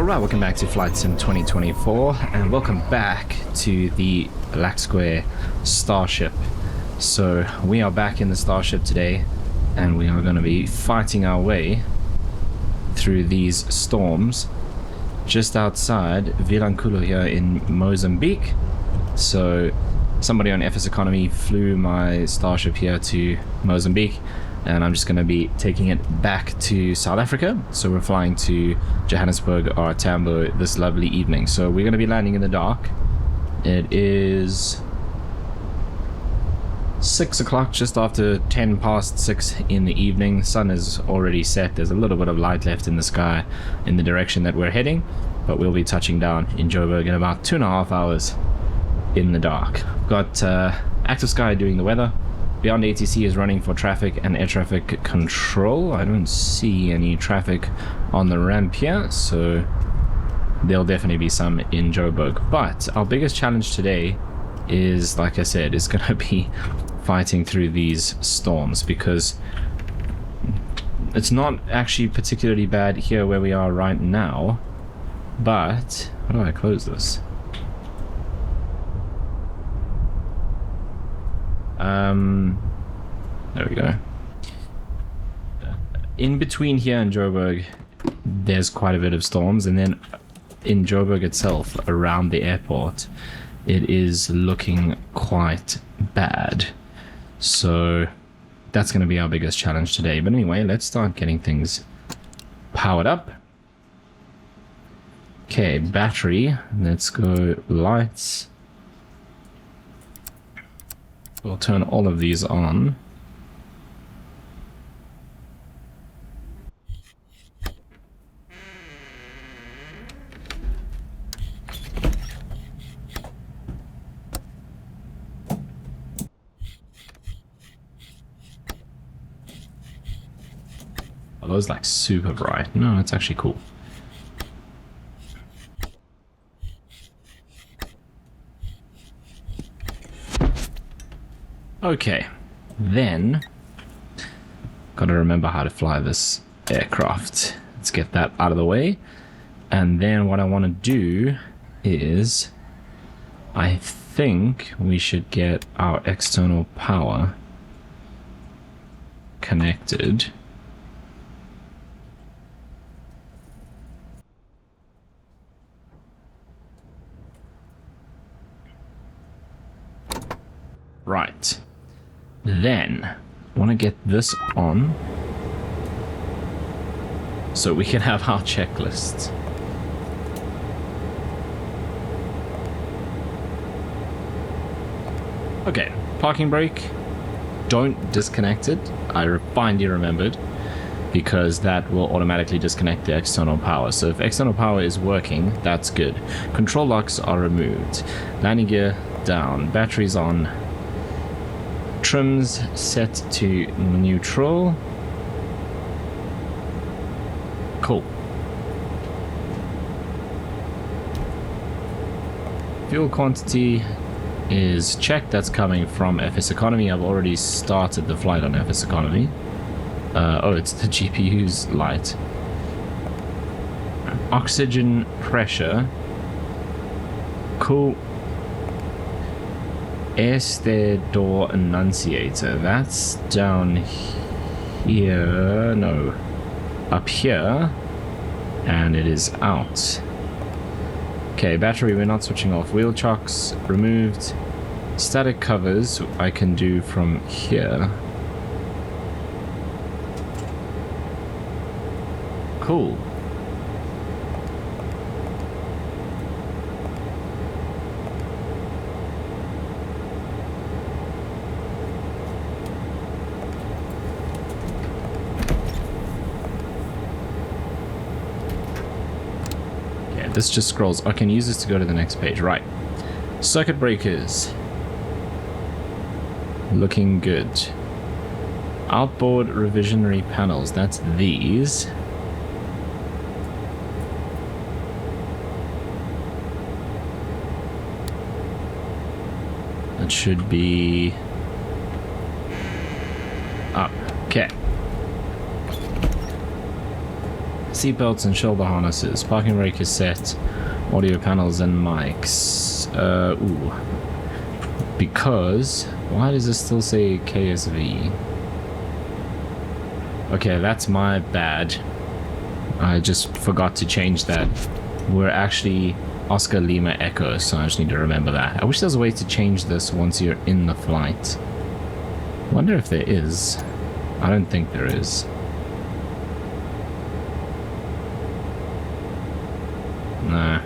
Alright, welcome back to Flight Sim 2024, and welcome back to the Black Square Starship. So, we are back in the Starship today, and we are going to be fighting our way through these storms just outside Vilankulo here in Mozambique. So, somebody on FSEconomy flew my Starship here to Mozambique, and I'm just going to be taking it back to South Africa. So we're flying to Johannesburg or Tambo this lovely evening. So we're going to be landing in the dark. It is 6 o'clock, just after 10 past 6 in the evening. The sun is already set. There's a little bit of light left in the sky in the direction that we're heading, but we'll be touching down in Joburg in about 2.5 hours in the dark. Got Active Sky doing the weather. Beyond ATC is running for traffic and air traffic control. I don't see any traffic on the ramp here, so there'll definitely be some in Joburg. But our biggest challenge today is, like I said, is going to be fighting through these storms, because it's not actually particularly bad here where we are right now. But how do I close this? There we go. In between here and Joburg, there's quite a bit of storms, and then in Joburg itself, around the airport, it is looking quite bad. So that's going to be our biggest challenge today. But anyway, let's start getting things powered up. Okay, battery. Let's go lights. We'll turn all of these on. Are those like super bright? No, it's actually cool. Okay, then gotta remember how to fly this aircraft. Let's get that out of the way. And then what I want to do is, I think we should get our external power connected. Right. Then, I want to get this on so we can have our checklist. Okay, parking brake. Don't disconnect it. I finally remembered, because that will automatically disconnect the external power. So if external power is working, that's good. Control locks are removed. Landing gear down. Batteries on. Trims set to neutral. Cool. Fuel quantity is checked. That's coming from FSEconomy. I've already started the flight on FSEconomy. Oh, it's the GPU's light. Oxygen pressure. Cool. Air stair door annunciator. That's down here. No. Up here. And it is out. Okay, battery, we're not switching off. Wheel chocks removed. Static covers I can do from here. Cool. This just scrolls. I can use this to go to the next page. Right. Circuit breakers. Looking good. Outboard revisionary panels. That's these. That should be up. Okay. Seatbelts and shoulder harnesses. Parking brake is set. Audio panels and mics. Ooh. Because... Why does it still say KSV? Okay, that's my bad. I just forgot to change that. We're actually Oscar Lima Echo, so I just need to remember that. I wish there was a way to change this once you're in the flight. Wonder if there is. I don't think there is. Nah.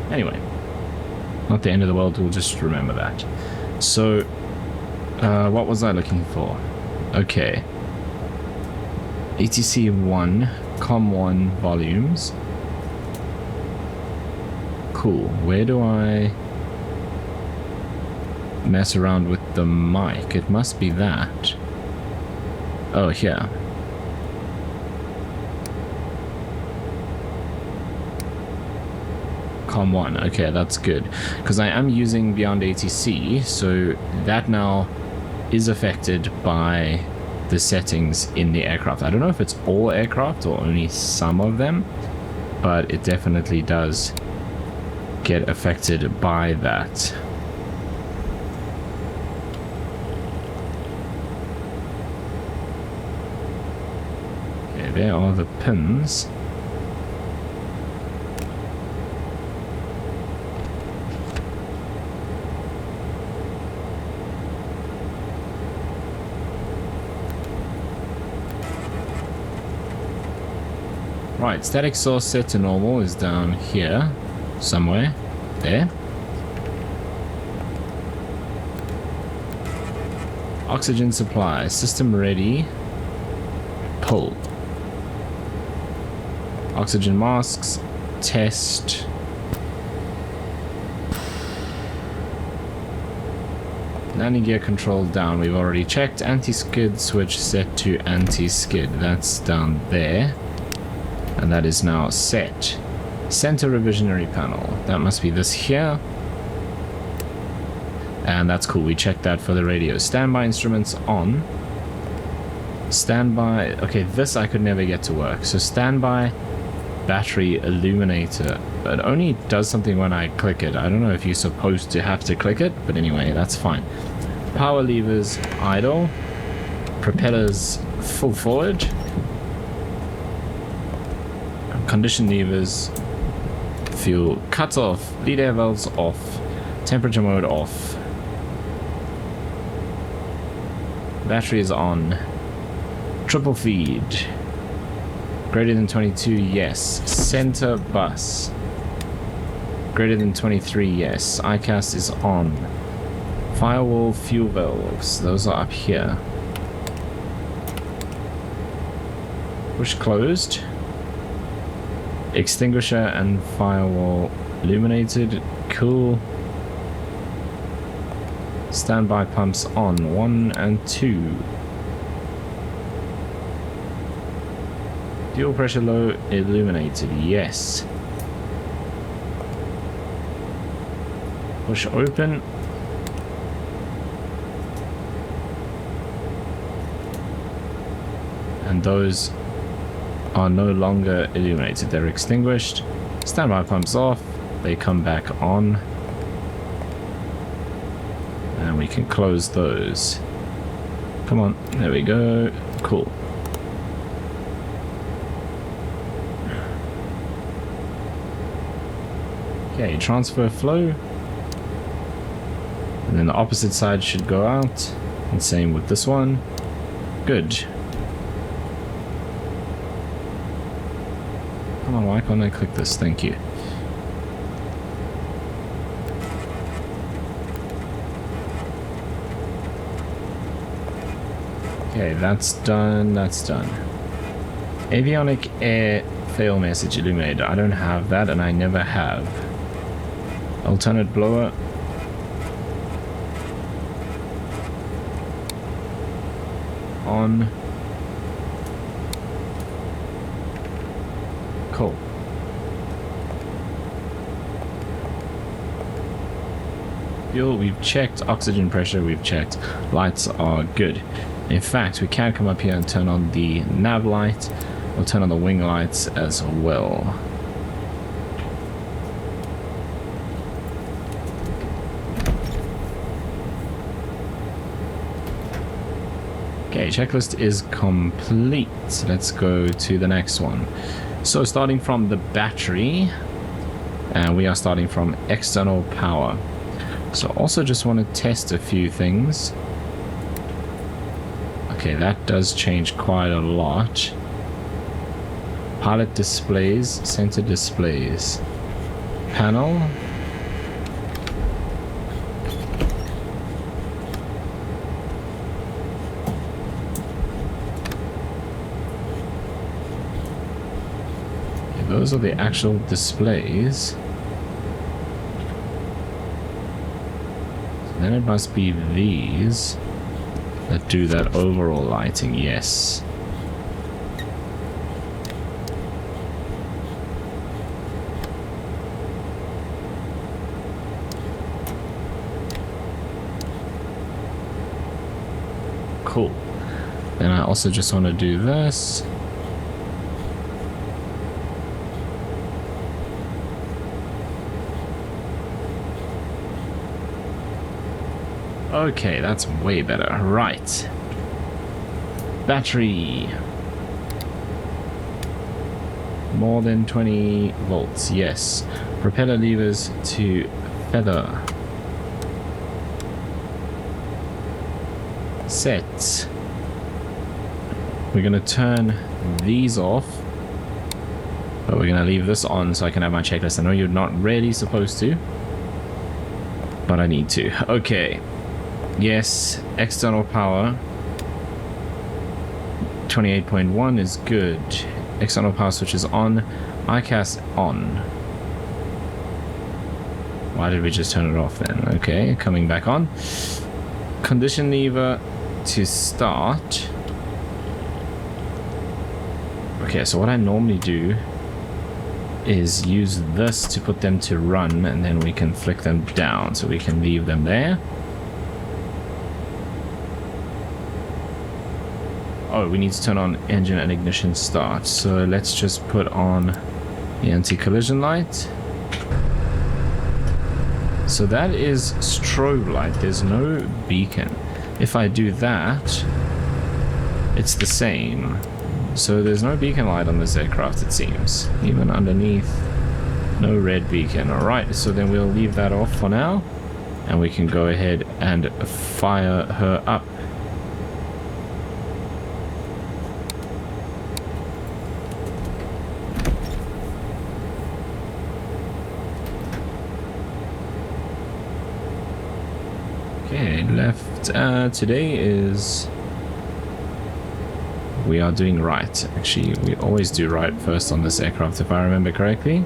Anyway, not the end of the world, we'll just remember that. So, what was I looking for? Okay. ATC1, COM1 volumes. Cool. Where do I mess around with the mic? It must be that. Oh, here. COM1. Okay, that's good. Because I am using Beyond ATC, so that now is affected by the settings in the aircraft. I don't know if it's all aircraft or only some of them, but it definitely does get affected by that. Okay, there are the pins. Right, static source set to normal is down here, somewhere, there. Oxygen supply, system ready, pull. Oxygen masks, test. Landing gear control down, we've already checked. Anti-skid switch set to anti-skid, that's down there. And that is now set. Center revisionary panel. That must be this here. And that's cool. We checked that for the radio. Standby instruments on. Standby. Okay, this I could never get to work. So standby battery illuminator. It only does something when I click it. I don't know if you're supposed to have to click it, but anyway, that's fine. Power levers idle. Propellers full forward. Condition levers, fuel cut off, lead air valves off, temperature mode off, battery is on, triple feed, greater than 22, yes, center bus, greater than 23, yes, ICAS is on, firewall fuel valves, those are up here, push closed. Extinguisher and firewall illuminated. Cool. Standby pumps on. 1 and 2. Fuel pressure low illuminated. Yes. Push open. And those are no longer illuminated, they're extinguished. Standby pumps off, they come back on. And we can close those. Come on, there we go. Cool. Okay, transfer flow. And then the opposite side should go out. And same with this one. Good. Come on, why can't I click this? Thank you. Okay, that's done, that's done. Avionic air fail message illuminated. I don't have that and I never have. Alternate blower. On. Cool. fuel we've checked, oxygen pressure we've checked, lights are good. In fact, we can come up here and turn on the nav light. We'll turn on the wing lights as well. Okay, checklist is complete. Let's go to the next one. So starting from the battery, and we are starting from external power. So also just want to test a few things. Okay, that does change quite a lot. Pilot displays, center displays, panel. Okay, those are the actual displays. So then it must be these that do that overall lighting, yes. Cool. Then I also just want to do this. Okay, that's way better. Right. Battery. More than 20 volts, yes. Propeller levers to feather. Set. We're going to turn these off. But we're going to leave this on so I can have my checklist. I know you're not really supposed to, but I need to. Okay. Yes, external power 28.1 is good. External power switch is on. ICAS on. Why did we just turn it off then? Okay, coming back on. Condition lever to start. Okay, so what I normally do is use this to put them to run, and then we can flick them down, so we can leave them there. Oh, we need to turn on engine and ignition start. So let's just put on the anti-collision light. So that is strobe light. There's no beacon. If I do that, it's the same. So there's no beacon light on this aircraft, it seems. Even underneath, no red beacon. Alright, so then we'll leave that off for now. And we can go ahead and fire her up. Okay, left. Today is... We are doing right. Actually, we always do right first on this aircraft, if I remember correctly.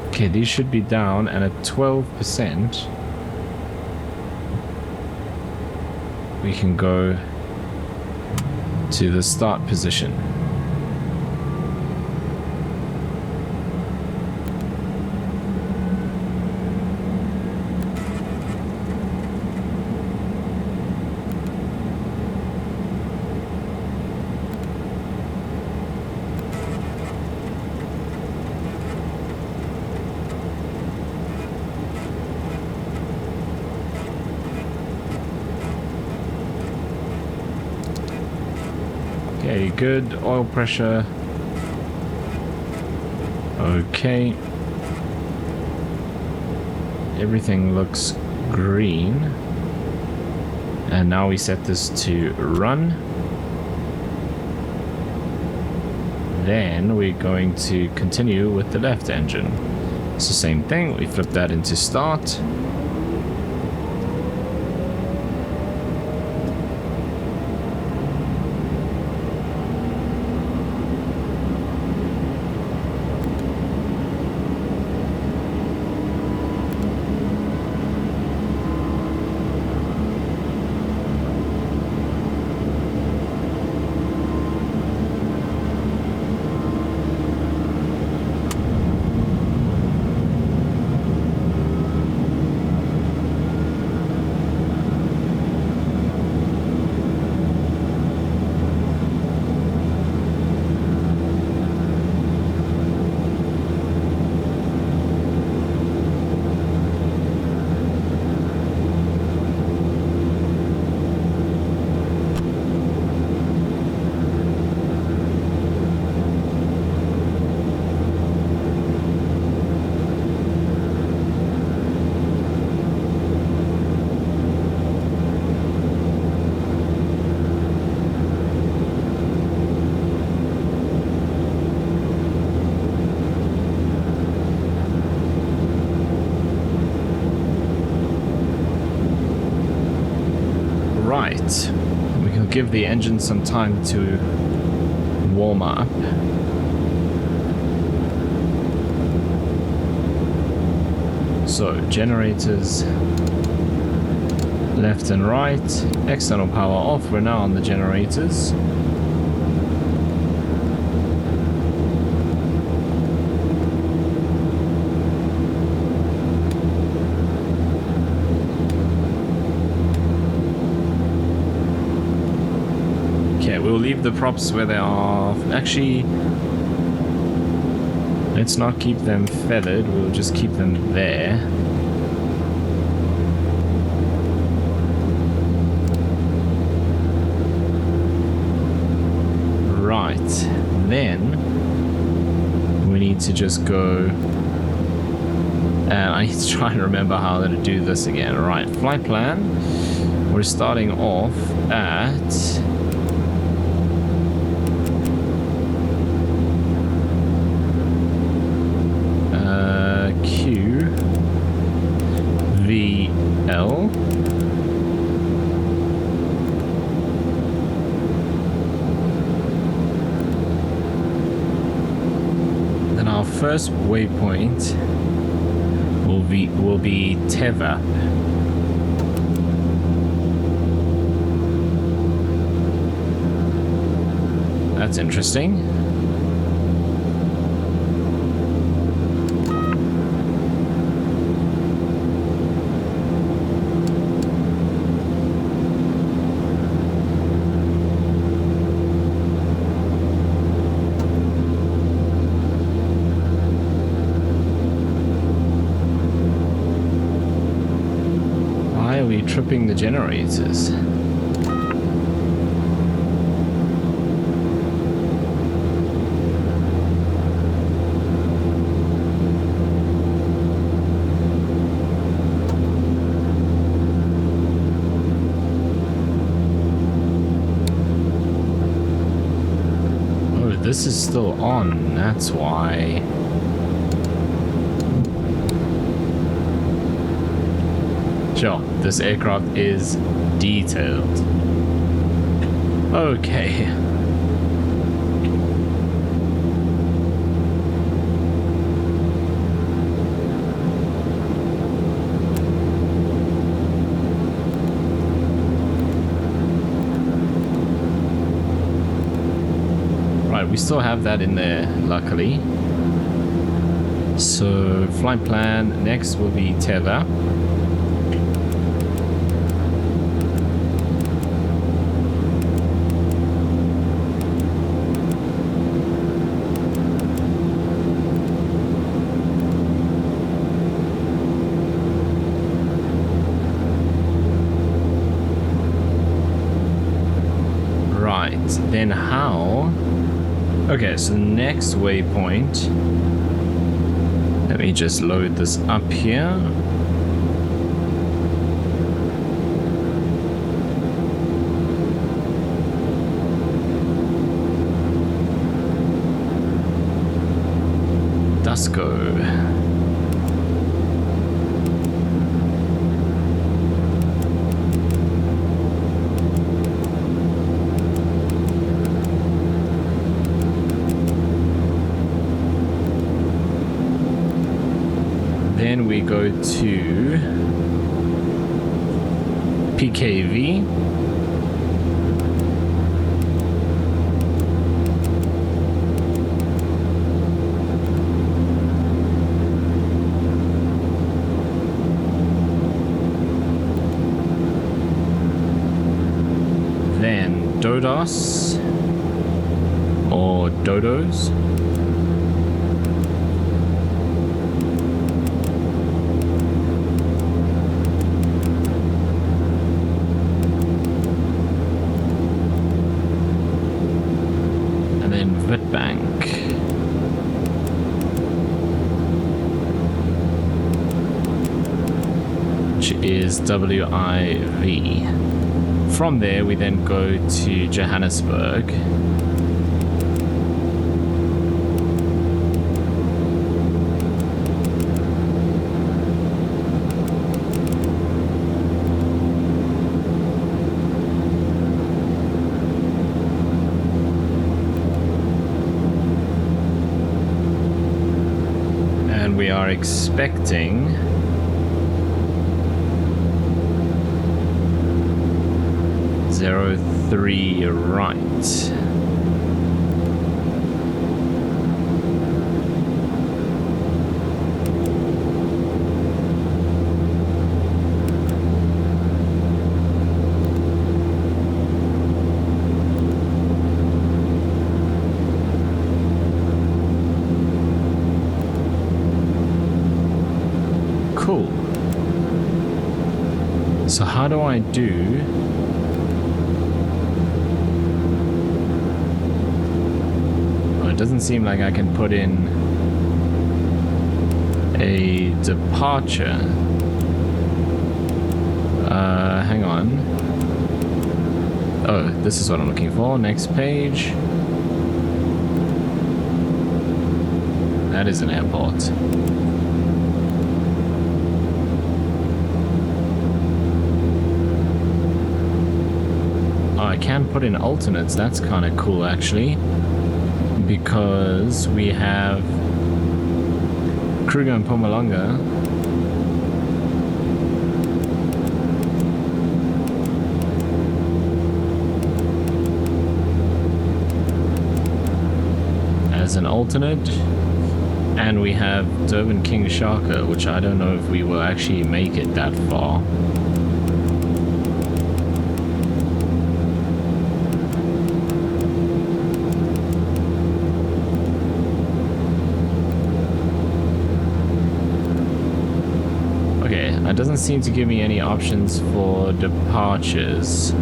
Okay, these should be down, and at 12%, we can go to the start position. Okay, good. Oil pressure. Okay. Everything looks green. And now we set this to run. Then we're going to continue with the left engine. It's the same thing. We flip that into start. Right. We can give the engine some time to warm up. So, generators left and right. External power off. We're now on the generators. We'll leave the props where they are. Actually, let's not keep them feathered. We'll just keep them there. Right. Then we need to just go. I need to try and remember how to do this again. Right. Flight plan. We're starting off at QVL. Then our first waypoint will be Teva. That's interesting. Tripping the generators. Oh, this is still on, that's why. Sure, this aircraft is detailed. Okay. Right, we still have that in there, luckily. So, flight plan next will be Teva. Then how? Okay, so the next waypoint. Let me just load this up here. Dusko. Then we go to PKV. Then Dodos or Dodos. Is WIV. From there we then go to Johannesburg. are expecting zero 03 right. Cool. So how do I do? Well, it doesn't seem like I can put in a departure. Hang on. Oh, this is what I'm looking for. Next page. That is an airport. I can put in alternates. That's kind of cool actually, because we have Kruger and Pumalanga. As an alternate, and we have Durban King Shaka, which I don't know if we will actually make it that far. It doesn't seem to give me any options for departures.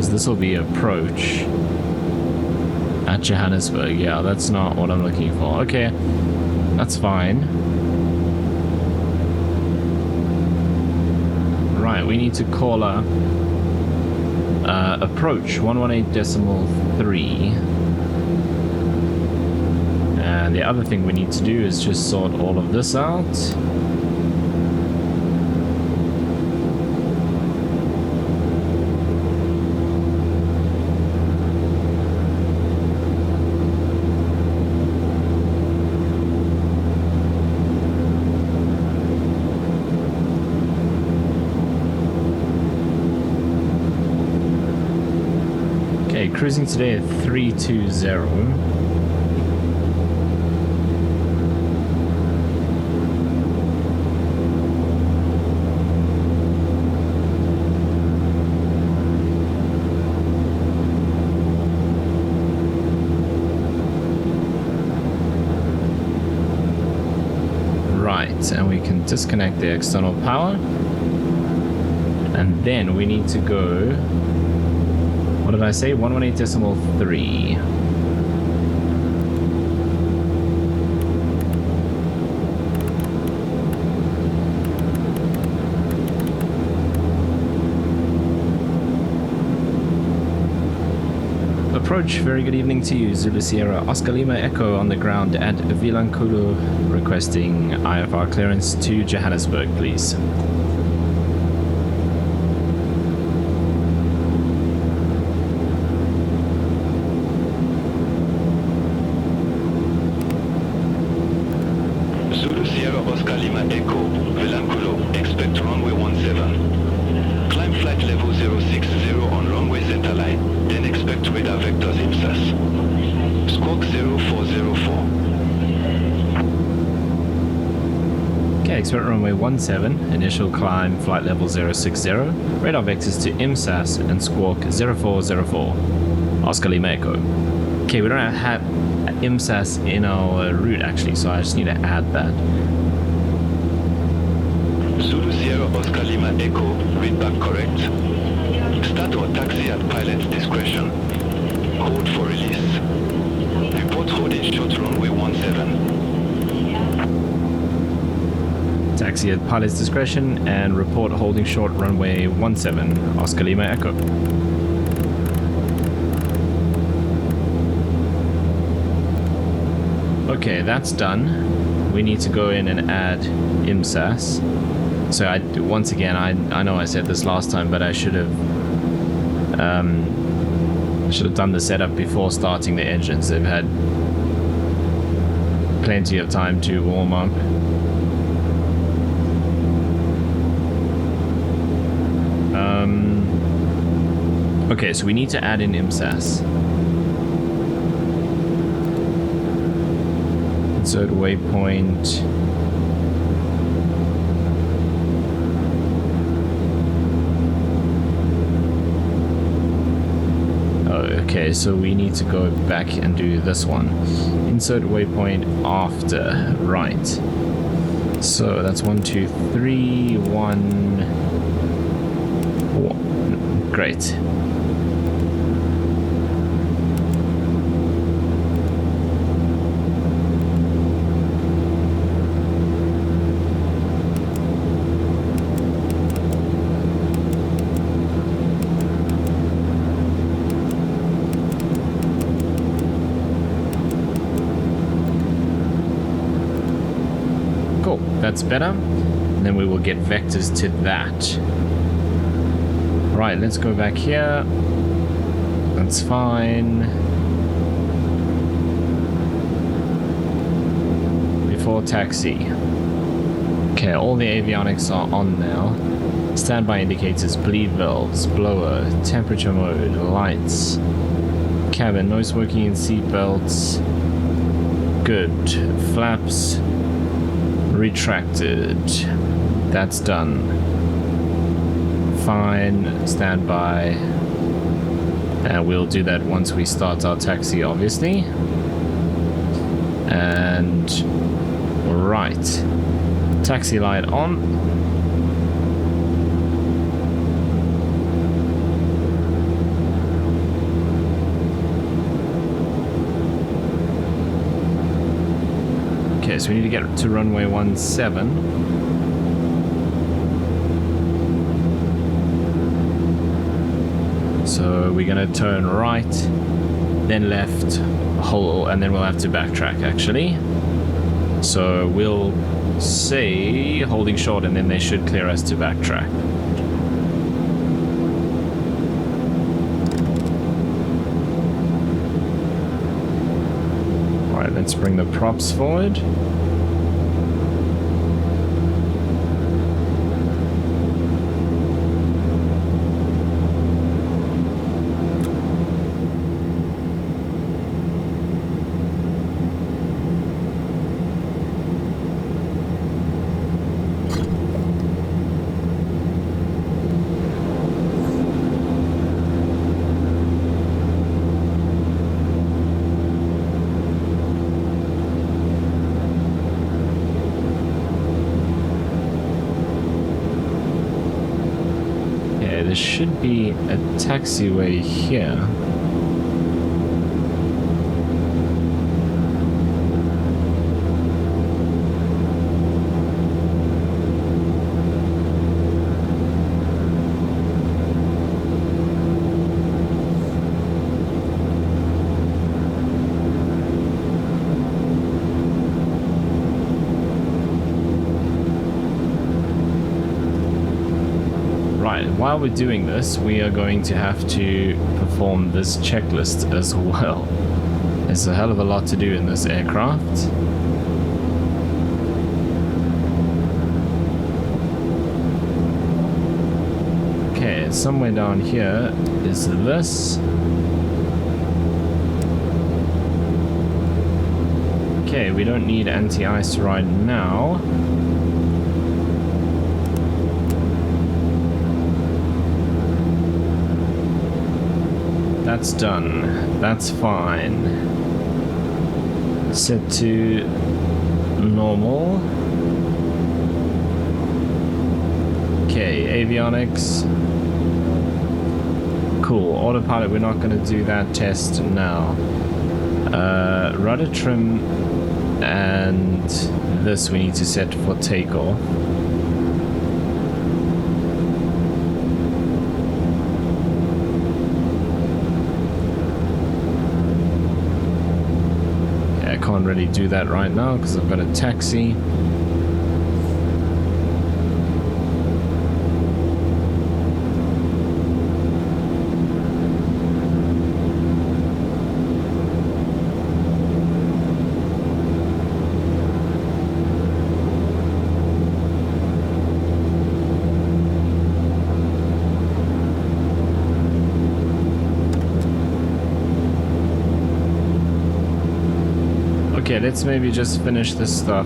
So this will be approach at Johannesburg. Yeah, that's not what I'm looking for. Okay, that's fine. Right, we need to call up approach 118.3. And the other thing we need to do is just sort all of this out. Okay, cruising today at 320. And we can disconnect the external power, and then we need to go, what did I say, 118.3. Approach, very good evening to you, Zulu Sierra Oscar Lima Echo on the ground at Vilankulo, requesting IFR clearance to Johannesburg, please. Zulu Sierra Oscar Lima Echo, Vilankulo, expect runway 17. Climb flight level 060 on runway center line. Then expect radar vectors IMSAS. Squawk 0404. Okay, expect runway 17, initial climb flight level 060, radar vectors to IMSAS and squawk 0404. Oscar Lima Echo. Okay, we don't have IMSAS in our route actually, so I just need to add that. Zulu Sierra Oscar Lima Echo, read back correct. Start or taxi at pilot's discretion. Hold for release. Report holding short runway 17. Taxi at pilot's discretion and report holding short runway 17, Oscar Lima Echo. Okay, that's done. We need to go in and add IMSAS. So once again, I know I said this last time, but I should have Should have done the setup before starting the engines. They've had plenty of time to warm up. Okay, so we need to add in IMSAS. Insert waypoint. Okay, so we need to go back and do this one. Insert waypoint after, right. So that's 1, 2, 3, 1. Great. That's better. And then we will get vectors to that. Right, let's go back here. That's fine. Before taxi. Okay, all the avionics are on now. Standby indicators, bleed valves, blower, temperature mode, lights, cabin, noise working in seat belts. Good. Flaps retracted. That's done. Fine. Standby. And we'll do that once we start our taxi, obviously. And right. Taxi light on. Okay, so we need to get to runway 17. So we're gonna turn right, then left, whole, and then we'll have to backtrack actually. So we'll say holding short, and then they should clear us to backtrack. Alright, let's bring the props forward. There should be a taxiway here. While we're doing this, we are going to have to perform this checklist as well. There's a hell of a lot to do in this aircraft. Okay, somewhere down here is this. Okay, we don't need anti-ice right now. That's done. That's fine. Set to normal. Okay, avionics. Cool. Autopilot, we're not going to do that test now. Rudder trim and this we need to set for takeoff. Can't really do that right now because I've got a taxi. Okay, let's maybe just finish this stuff.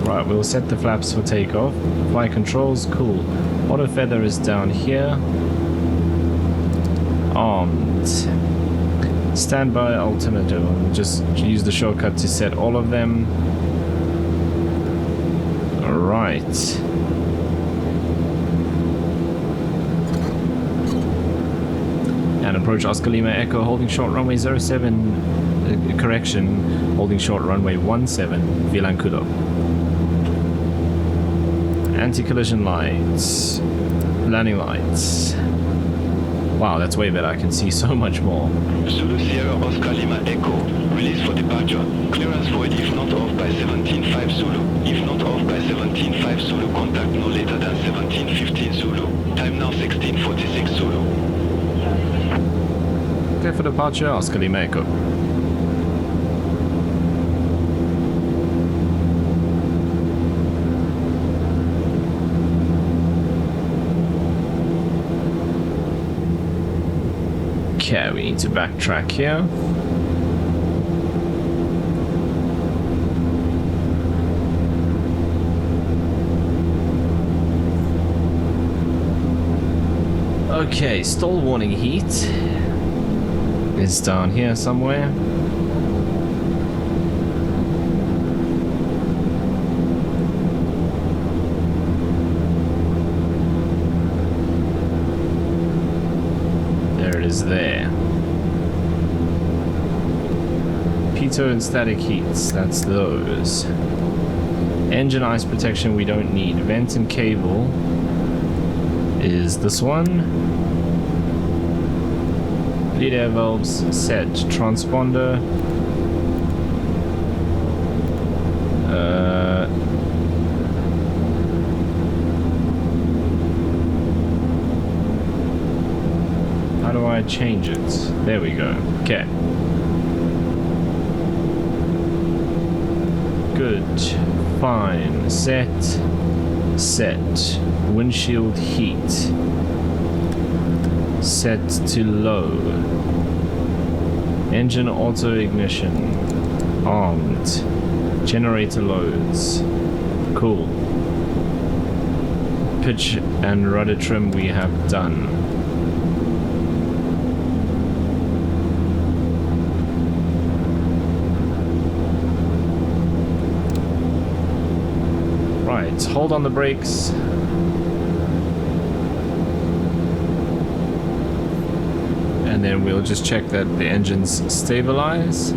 Right, we'll set the flaps for takeoff. Flight controls, cool. Auto feather is down here. Armed. Standby altimeter. We'll just use the shortcut to set all of them. Alright. And approach Oscar Lima Echo holding short runway 07, correction, holding short runway 17, Vilankulo. Anti-collision lights, landing lights. Wow, that's way better, I can see so much more. Zulu Sierra Oscar Lima Echo, release for departure. Clearance void if not off by 17.5 Zulu. If not off by 17.5 Zulu, contact no later than 17.15 Zulu. Time now 16.46 Zulu. Clear for departure, Oscar Lima Echo. Okay, we need to backtrack here. Okay, stall warning heat is down here somewhere. There it is there. Pitot and static heats, that's those. Engine ice protection we don't need. Vent and cable is this one. Lead air valves set. Transponder. How do I change it? There we go. Okay. Good. Fine. Set. Set. Windshield heat. Set to low. Engine auto ignition. Armed. Generator loads. Cool. Pitch and rudder trim we have done. Right, hold on the brakes. And then we'll just check that the engines stabilize.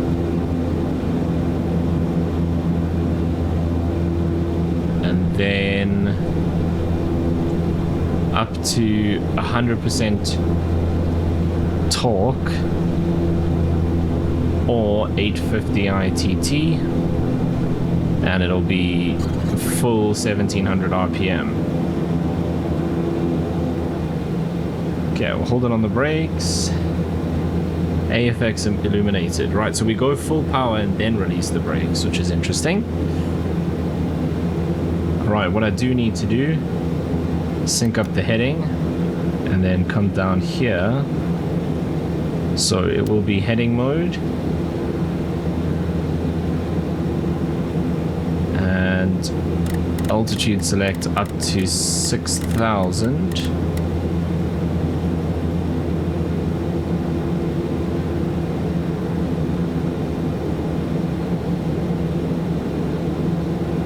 And then up to 100% torque or 850 ITT, and it'll be full 1700 RPM. Okay, we'll hold it on the brakes. AFX illuminated. Right, so we go full power and then release the brakes, which is interesting. Right, what I do need to do, sync up the heading and then come down here. So it will be heading mode. And altitude select up to 6,000.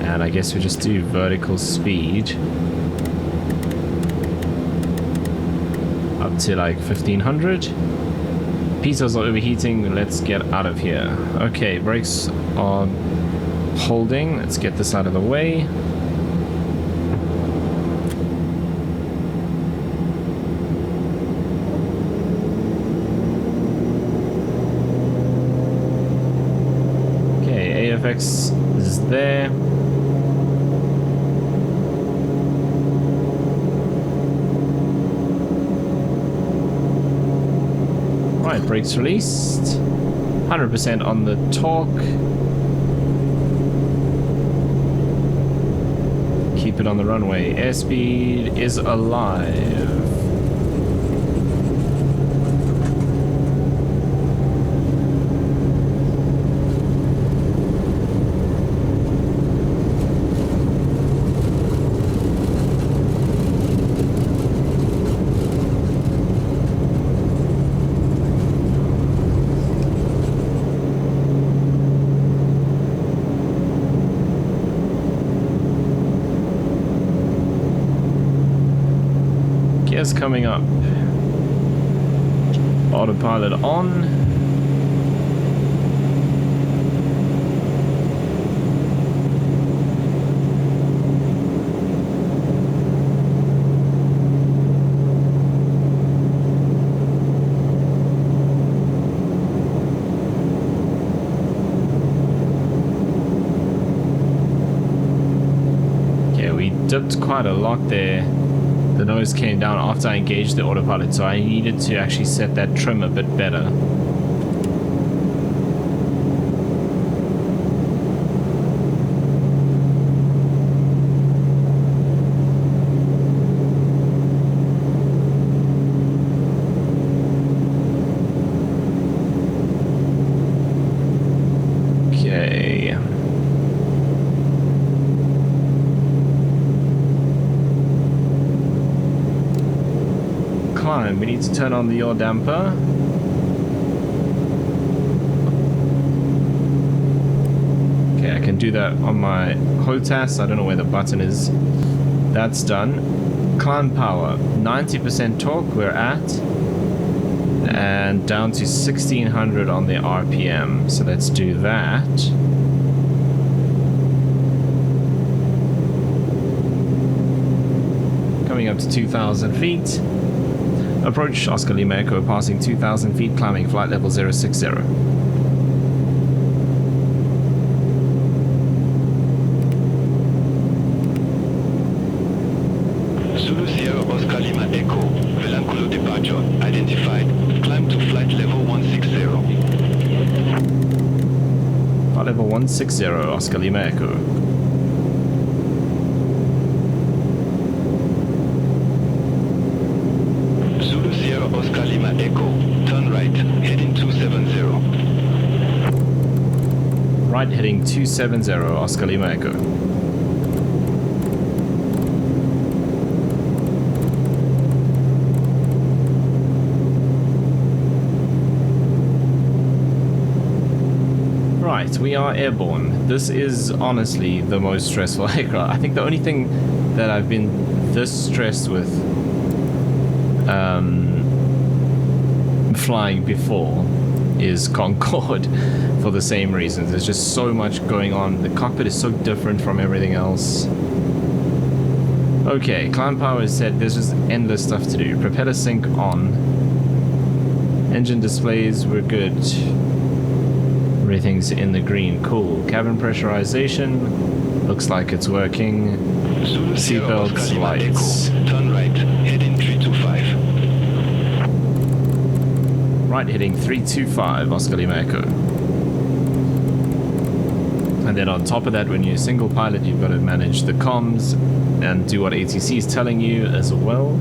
And I guess we just do vertical speed up to like 1500. Pitos are overheating. Let's get out of here. Okay, brakes are holding. Let's get this out of the way. Okay, AFX is there. Right, brakes released. 100% on the torque. Keep it on the runway. Airspeed is alive. coming up. Autopilot on. Dipped quite a lot there. The nose came down after I engaged the autopilot, so I needed to actually set that trim a bit better. We need to turn on the yaw damper. Okay, I can do that on my HOTAS. I don't know where the button is. That's done. Climb power, 90% torque we're at. And down to 1600 on the RPM. So let's do that. Coming up to 2000 feet. Approach Oscar Lima Echo, passing 2,000 feet, climbing flight level 060. Zulu Sierra Oscar Lima Echo, Vilankulo departure identified. Climb to flight level 160. Flight level 160, Oscar Lima Echo. Oscar Lima Echo, turn right, heading 270. Right, heading 270, Oscar Lima Echo. Right, we are airborne. This is honestly the most stressful aircraft. I think the only thing that I've been this stressed with flying before is Concorde for the same reasons. There's just so much going on. The cockpit is so different from everything else. Okay, climb power is set. There's just endless stuff to do. Propeller sync on. Engine displays, we're good. Everything's in the green. Cool. Cabin pressurization looks like it's working. Seatbelts, lights. Turn right, heading 325. Right, heading 325, Oscar Lima Echo. And then on top of that, when you're a single pilot, you've got to manage the comms and do what ATC is telling you as well.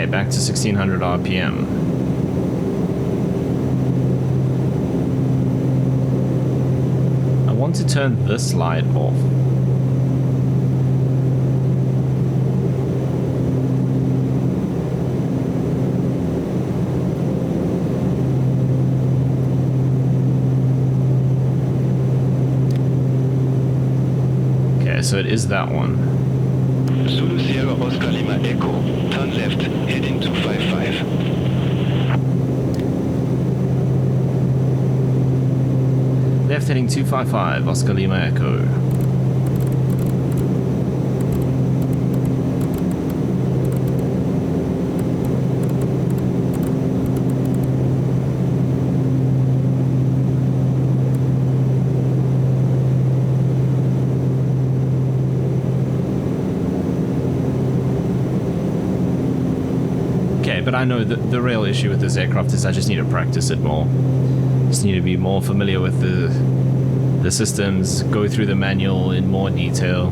Back to 1600 RPM. I want to turn this light off. Okay, so it is that one. Zulu Sierra Oscar Lima Echo, turn left, heading 255. Left heading 255, Oscar Lima Echo. But I know that the real issue with this aircraft is I just need to practice it more. Just need to be more familiar with the systems, go through the manual in more detail.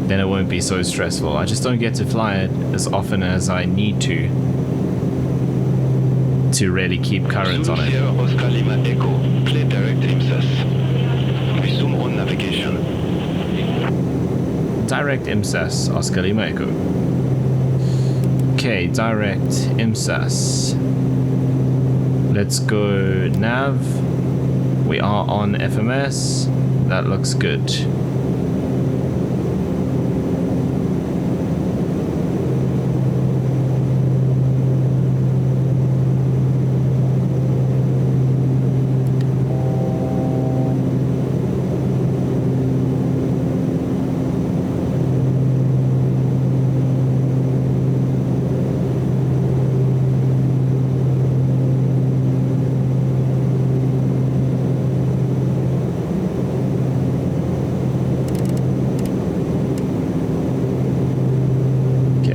Then it won't be so stressful. I just don't get to fly it as often as I need to really keep current on it. Sierra Oscar Lima Echo, clear direct IMSAS. Resume on navigation. direct IMSAS, Oscar Lima Echo. Okay, direct IMSAS. Let's go nav. We are on FMS. That looks good.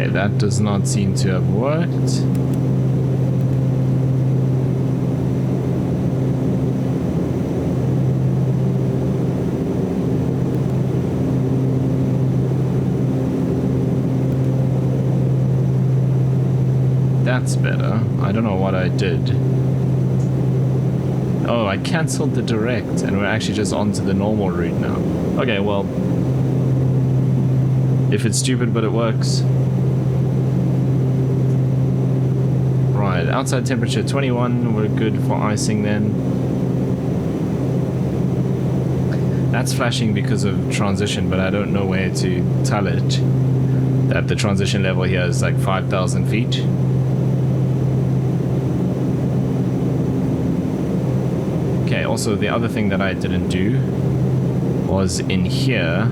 That does not seem to have worked. That's better. I don't know what I did. Oh, I cancelled the direct and we're actually just onto the normal route now. Okay, well, if it's stupid but it works. Right, outside temperature 21, we're good for icing then. That's flashing because of transition, but I don't know where to tell it. That the transition level here is like 5,000 feet. Okay, also the other thing that I didn't do was in here.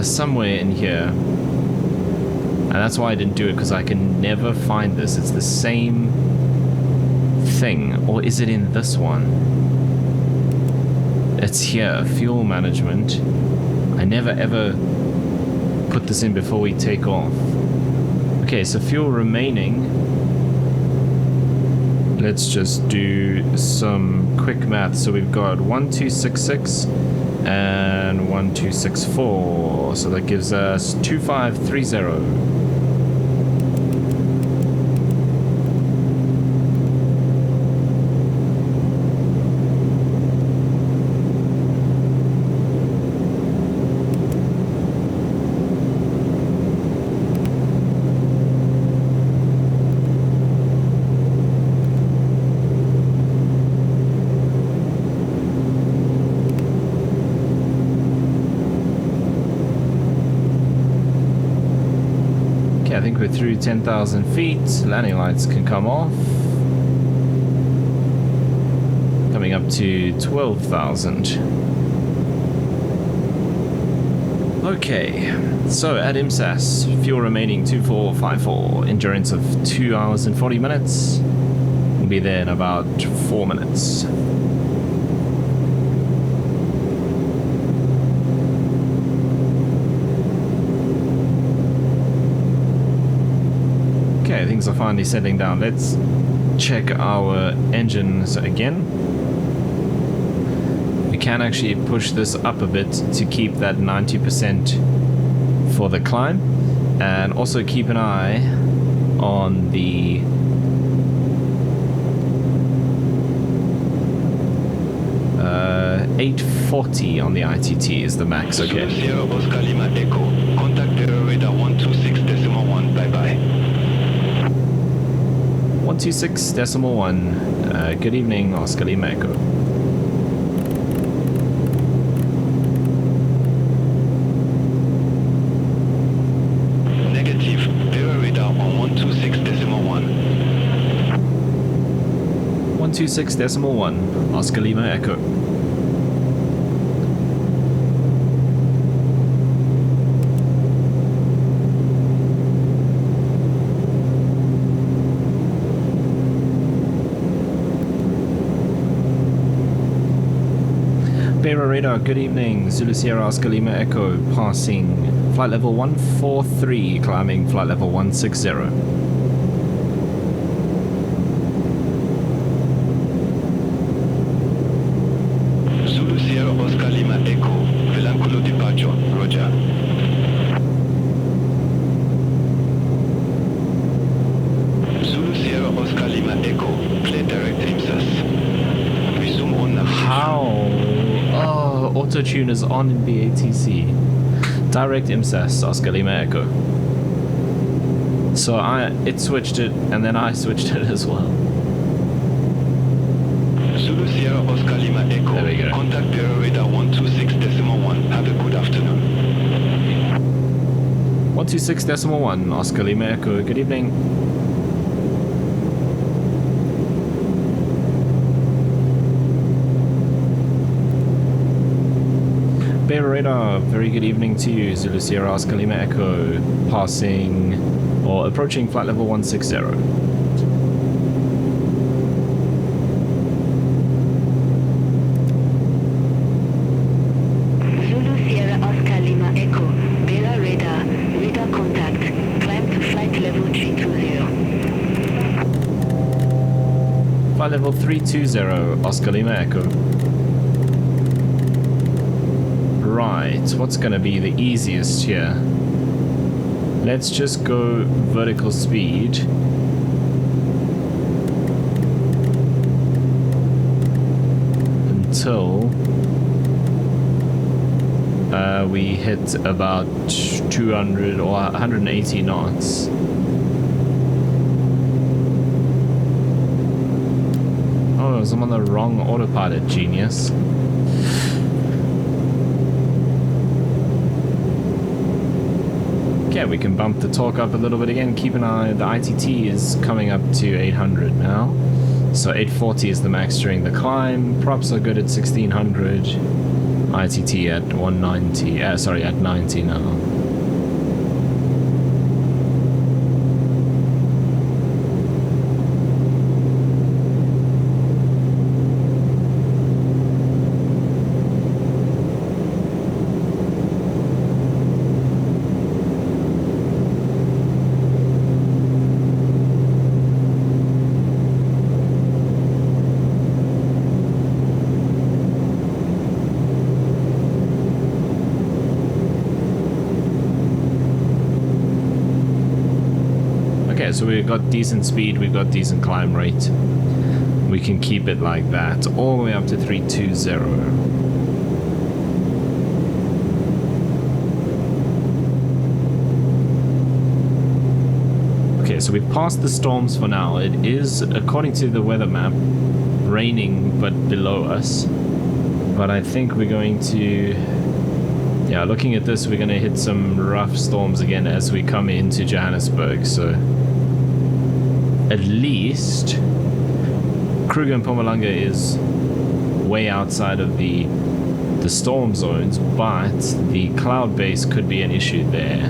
Somewhere in here, and that's why I didn't do it, because I can never find this. It's the same thing, or is it in this one? It's here, fuel management. I never ever put this in before we take off. Okay, so fuel remaining. Let's just do some quick math. So we've got 1266 and 1264, so that gives us 2530. I think we're through 10,000 feet. Landing lights can come off. Coming up to 12,000. Okay, so at IMSAS, fuel remaining 2454, endurance of 2 hours and 40 minutes. We'll be there in about 4 minutes. Okay, things are finally settling down. Let's check our engines again. We can actually push this up a bit to keep that 90% for the climb, and also keep an eye on the $840 on the ITT is the max. Okay. Sierra Oscar Lima Echo. Contact error radar 126.1. Bye bye. 126.1. Good evening, Oscar Lima Echo. Negative. Error radar on 126.1. 126.1. Oscar Lima Echo. Bearer radar, good evening. Zulu Sierra Oscar Lima Echo, passing flight level 143, climbing flight level 160. Zulu Sierra Oscar Lima Echo. Vilankulo departure. Roger. Zulu Sierra Oscar Lima Echo. Clear direct IMSAS. auto-tune is on in the ATC. Direct IMSAS, Oscar Lima Echo. So it switched it, and then I switched it as well. Zulu Sierra Oscar Lima Echo. There we go. Contact Bureau Radar 126.1. Have a good afternoon. 126.1, Oscar Lima Echo. Good evening. Bear Radar, very good evening to you. Zulu Sierra Oscar Lima Echo, passing or approaching flight level 160. Zulu Sierra Oscar Lima Echo, Bear Radar, radar contact, climb to flight level 320. Flight level 320, Oscar Lima Echo. Right, what's gonna be the easiest here? Let's just go vertical speed. Until we hit about 200 or 180 knots. Oh, I'm on the wrong autopilot, genius. Okay, we can bump the torque up a little bit again. Keep an eye, the ITT is coming up to 800 now. So 840 is the max during the climb. Props are good at 1600. ITT at 190, sorry, at 90 now. So we've got decent speed, we've got decent climb rate. We can keep it like that all the way up to 320. Okay, so we've passed the storms for now. It is, according to the weather map, raining but below us. But I think we're going to... Yeah, looking at this, we're going to hit some rough storms again as we come into Johannesburg, so... At least Kruger and Mpumalanga is way outside of the storm zones, but the cloud base could be an issue there.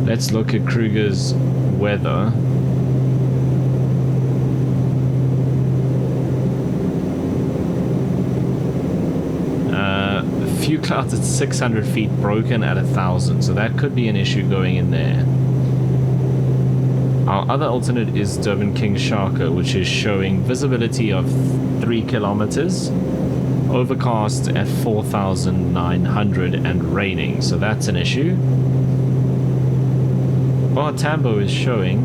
Let's look at Kruger's weather. A few clouds at 600 feet, broken at 1,000, so that could be an issue going in there. Our other alternate is Durban King Shaka, which is showing visibility of 3 kilometers, overcast at 4,900 and raining, so that's an issue. Well, Tambo is showing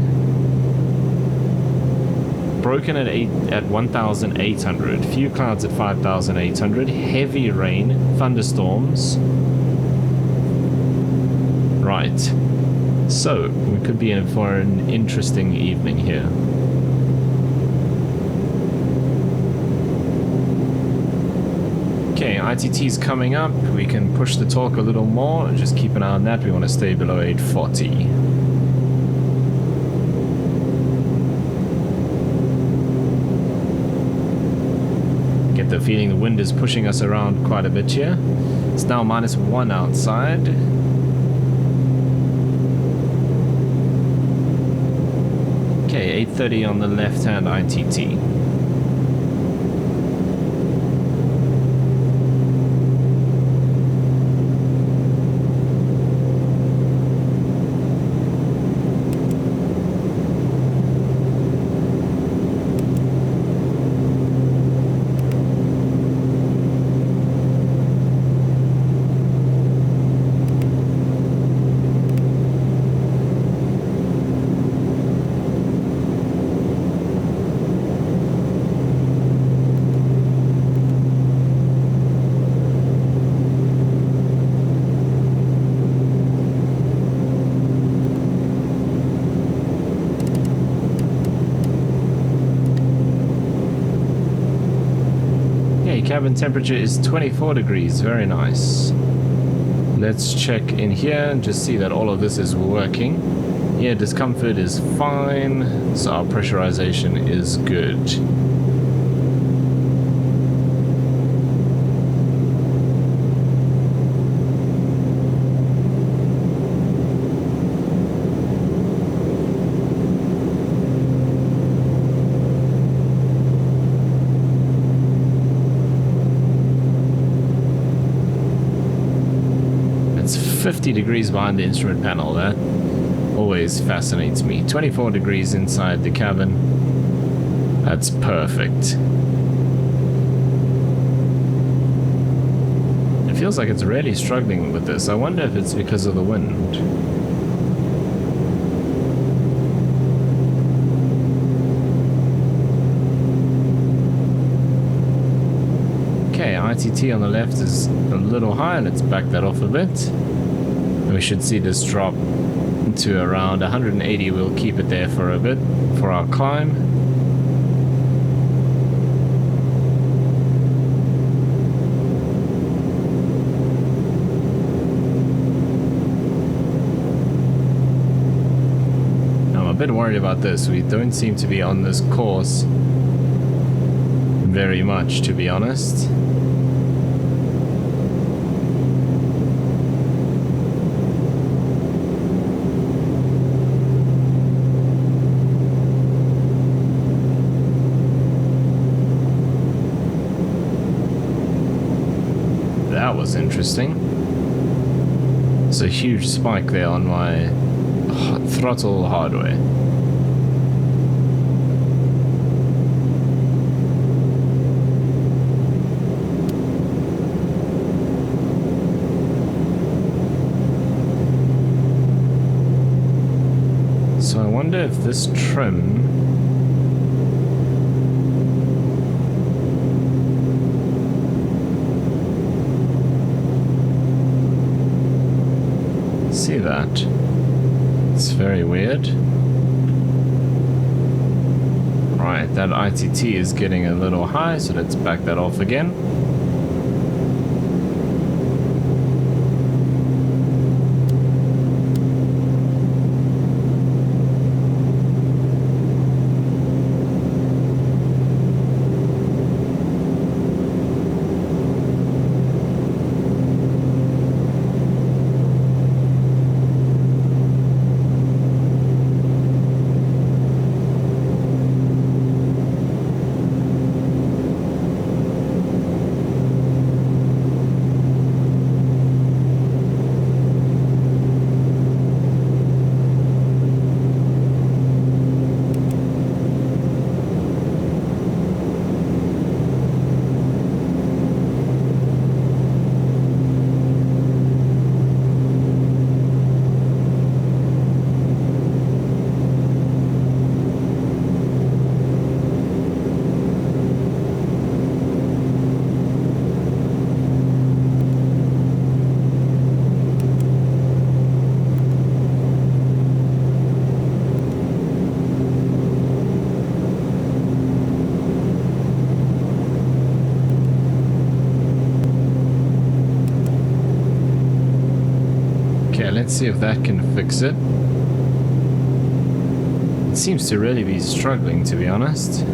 broken at 1,800, few clouds at 5,800, heavy rain, thunderstorms. Right. So, we could be in for an interesting evening here. Okay, ITT's coming up. We can push the torque a little more. Just keep an eye on that. We want to stay below 840. Get the feeling the wind is pushing us around quite a bit here. It's now -1 outside. Okay, 830 on the left-hand ITT. cabin temperature is 24 degrees. Very nice. Let's check in here and just see that all of this is working. Yeah, discomfort is fine, so our pressurization is good. It's 50 degrees behind the instrument panel. That always fascinates me. 24 degrees inside the cabin. That's perfect. It feels like it's really struggling with this. I wonder if it's because of the wind. Okay, ITT on the left is a little high. Let's back that off a bit. We should see this drop to around 180. We'll keep it there for a bit for our climb. I'm a bit worried about this. We don't seem to be on this course very much, to be honest. That was interesting. There's a huge spike there on my throttle hardware. So I wonder if this trim see that. It's very weird. Right, that ITT is getting a little high, so let's back that off again. Let's see if that can fix it. It seems to really be struggling, to be honest.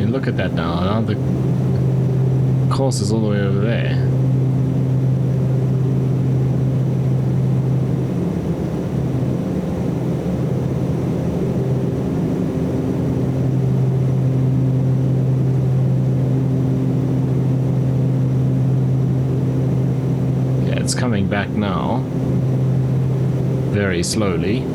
Look at that now. Now the course is all the way over there. It's coming back now. Very slowly.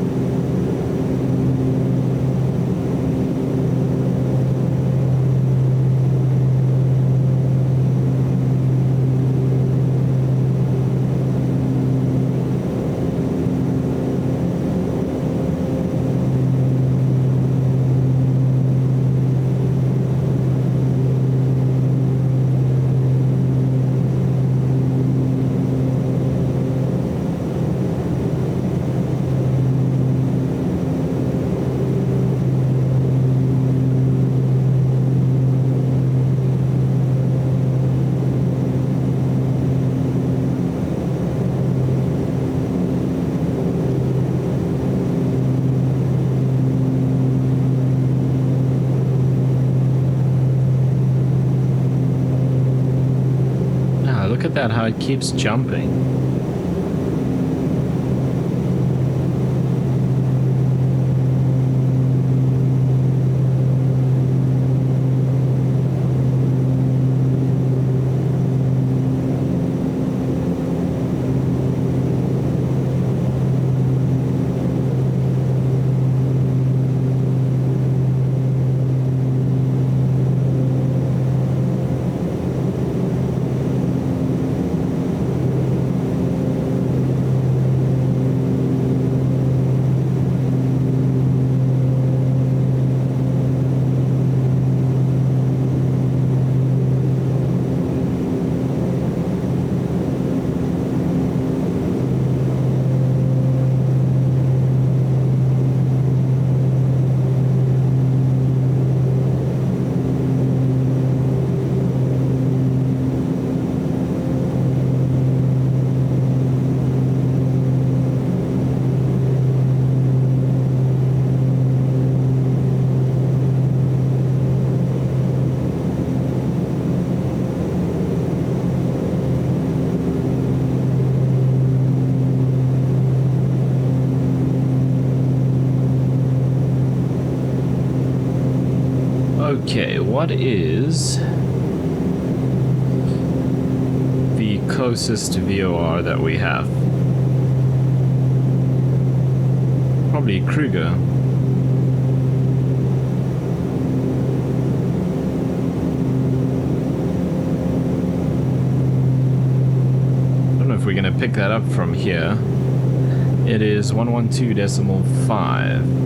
Look at that, how it keeps jumping. Okay, what is the closest VOR that we have? Probably Kruger. I don't know if we're gonna pick that up from here. It is 112.5.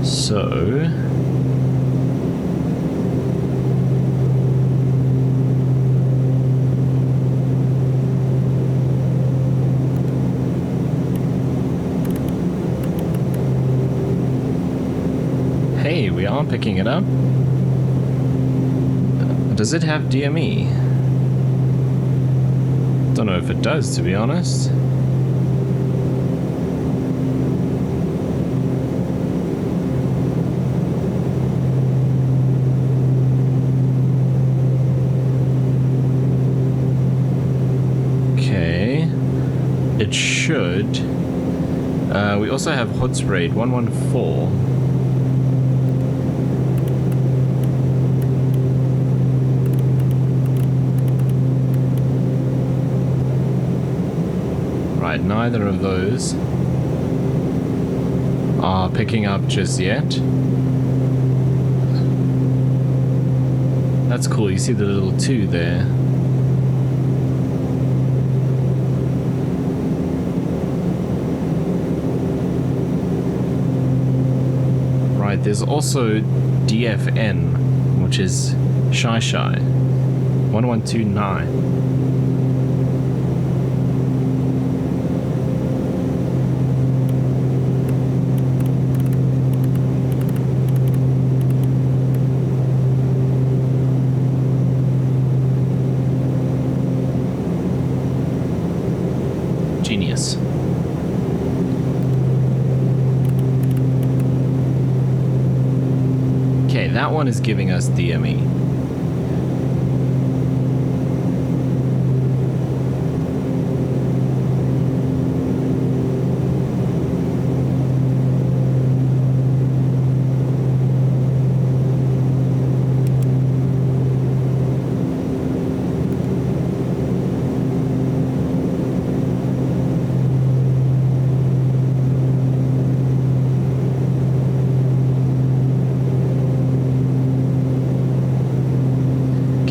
So hey, we are picking it up. Does it have DME? Don't know if it does, to be honest. It should. We also have Hood's Raid 114. Right, neither of those are picking up just yet. That's cool, you see the little 2 there. Right, there's also DFN, which is Shy 1129. Genius. Okay, that one is giving us DME.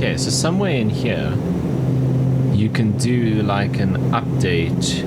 Okay, so somewhere in here you can do like an update.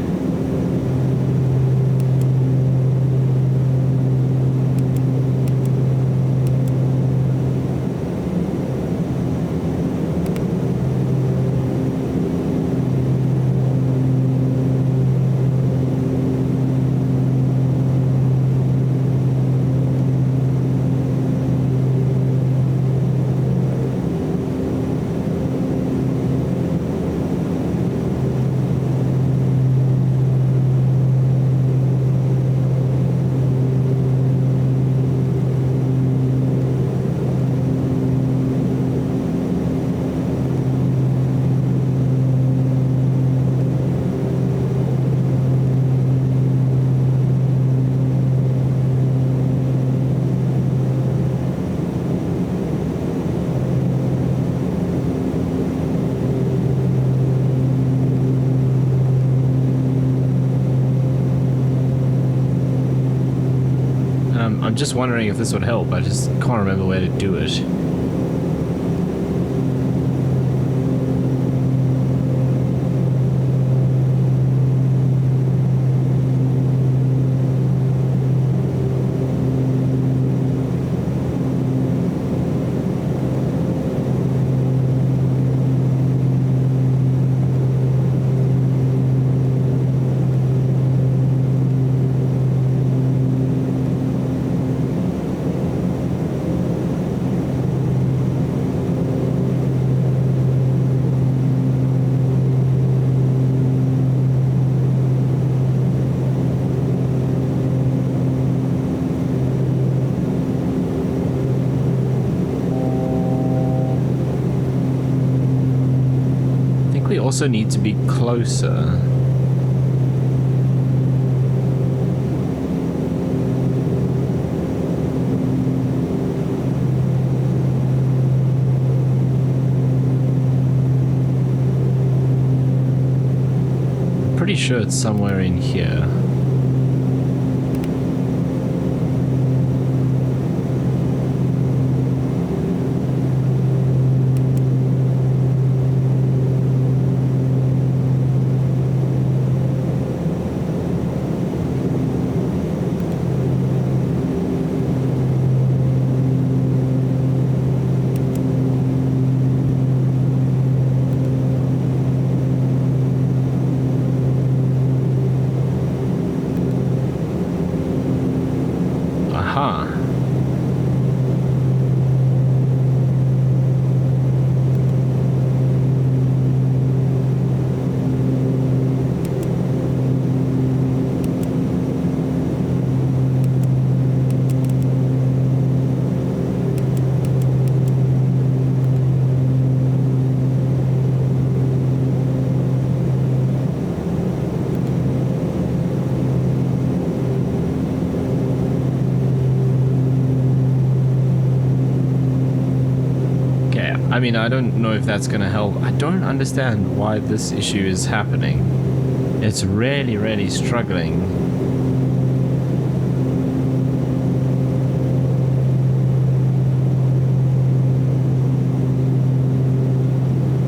I'm just wondering if this would help. I just can't remember where to do it. Also need to be closer. I'm pretty sure it's somewhere in here. I mean, I don't know if that's going to help. I don't understand why this issue is happening. It's really, really struggling.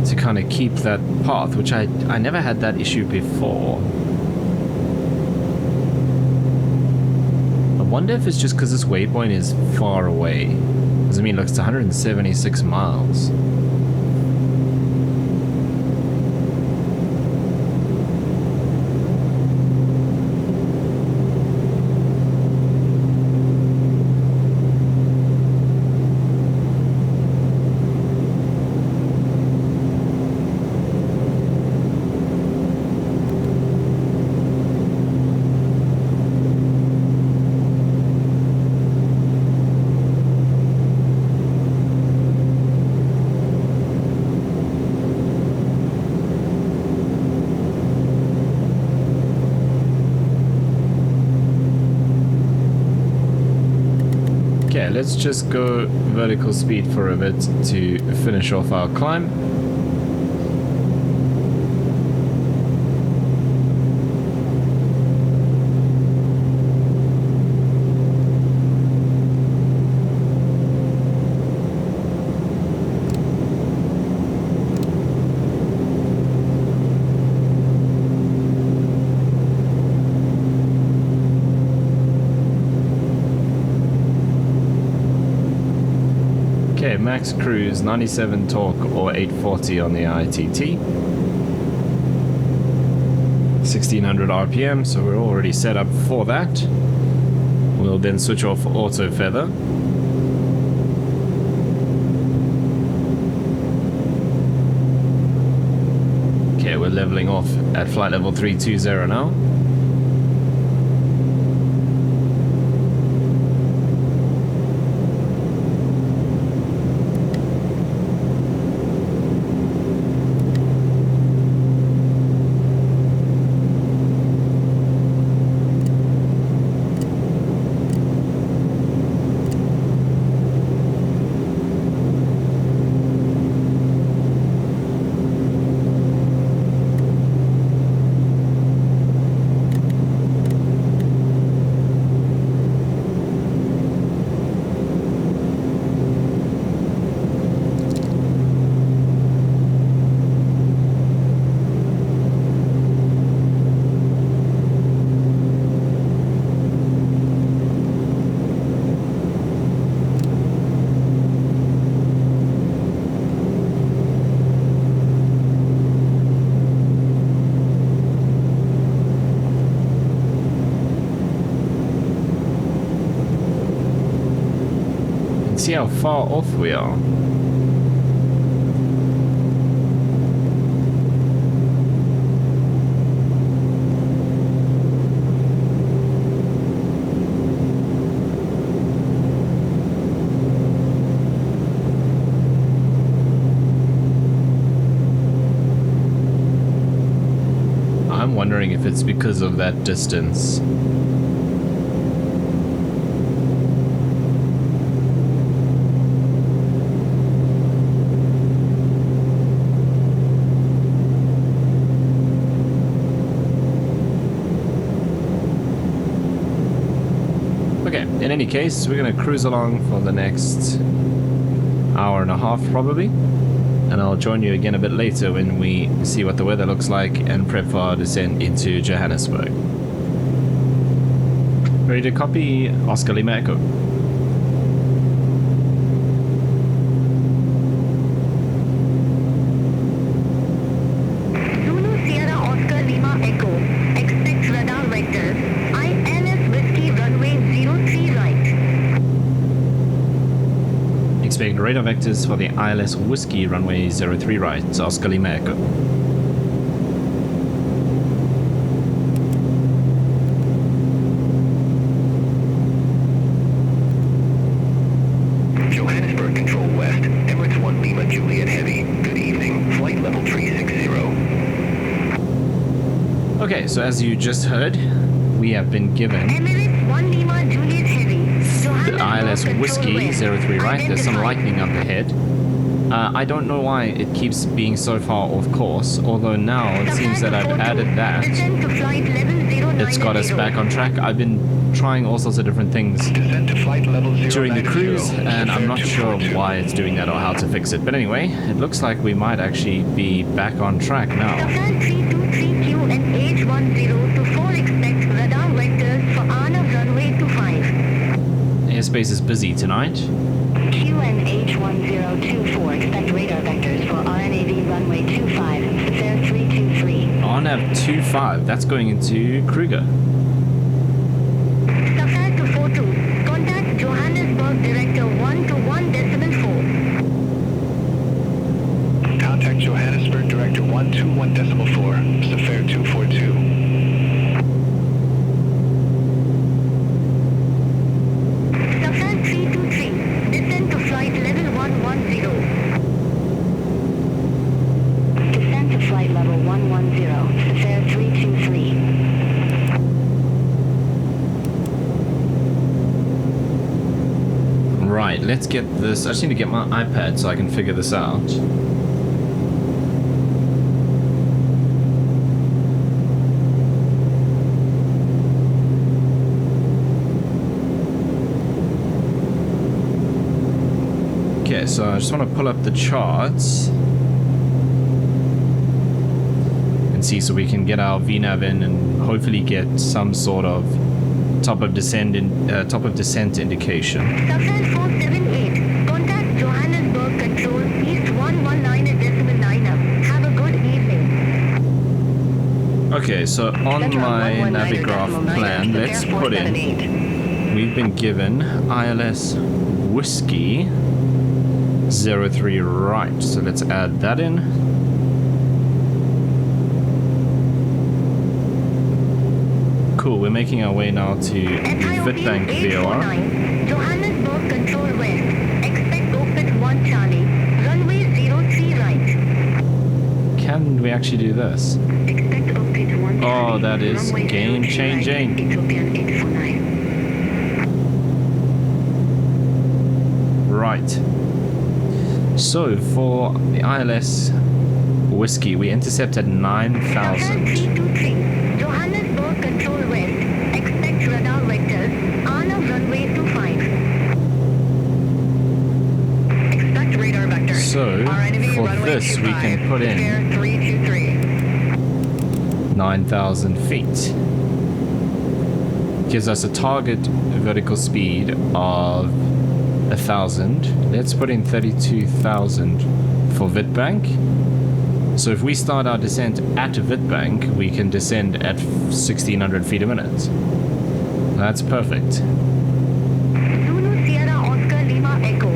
To kind of keep that path, which I never had that issue before. I wonder if it's just because this waypoint is far away. I mean, look, it's 176 miles. Let's just go vertical speed for a bit to finish off our climb. max cruise 97 torque or 840 on the ITT. 1600 RPM, so we're already set up for that. We'll then switch off auto feather. Okay, we're leveling off at flight level 320 now. See how far off we are. I'm wondering if it's because of that distance. In any case, we're going to cruise along for the next hour and a half probably, and I'll join you again a bit later when we see what the weather looks like and prep for our descent into Johannesburg. Ready to copy? Oscar Lima Echo. Zulu Sierra Oscar Lima Echo. Expect radar vectors. ILS Whiskey runway 03 right. Expect radar vectors for the ILS Whiskey runway 03 right, Oscar Lima Echo. Johannesburg Control West, Emirates 1 Lima Juliet Heavy. Good evening, flight level 360. Okay, so as you just heard, we have been given Emirates 1 Lima Juliet Heavy. the ILS Whiskey 03 right. There's some lightning up ahead. I don't know why it keeps being so far off course, although now it seems that I've added that. It's got us back on track. I've been trying all sorts of different things Descent to flight level 090. during the cruise, and I'm not sure why it's doing that or how to fix it. But anyway, it looks like we might actually be back on track now. Safran 323Q and H10 to 4 expect radar vectors for Arnav runway 25. Airspace is busy tonight. Q and H1024 expect radar vectors for RNAV runway 25, Fair 323. RNAV 25, that's going into Kruger. Safran 242, contact Johannesburg Director 121.4. Contact Johannesburg Director 121.4, Safar 242. Safran 323, descend to flight level 110. Descend to flight level 110, Safar 323. Right, let's get this. I just need to get my iPad so I can figure this out. Okay, so I just want to pull up the charts and see so we can get our VNav in and hopefully get some sort of top of descent indication. Safran 478, contact Johannesburg control, east 119.9. Have a good evening. Okay, so on my Navigraph plan, let's put in, we've been given ILS Whiskey 03 right, so let's add that in. Cool, we're making our way now to Vilankulo. Johannesburg control west, expect open 1 Charlie, runway 03 right. Can we actually do this? Expect open 1 Charlie, Oh, that is runway game 03 changing. Right, Ethiopian 849. Right. So for the ILS Whiskey, we intercepted 9,000. 323, Johannesburg control west, expect radar vectors, Anna runway 25. Expect radar vectors. So for this, we can put in 9,000 feet. Gives us a target vertical speed of 1,000. Let's put in 32,000 for Witbank. So if we start our descent at Witbank, we can descend at 1,600 feet a minute. That's perfect. Zulu Sierra Oscar Lima Echo,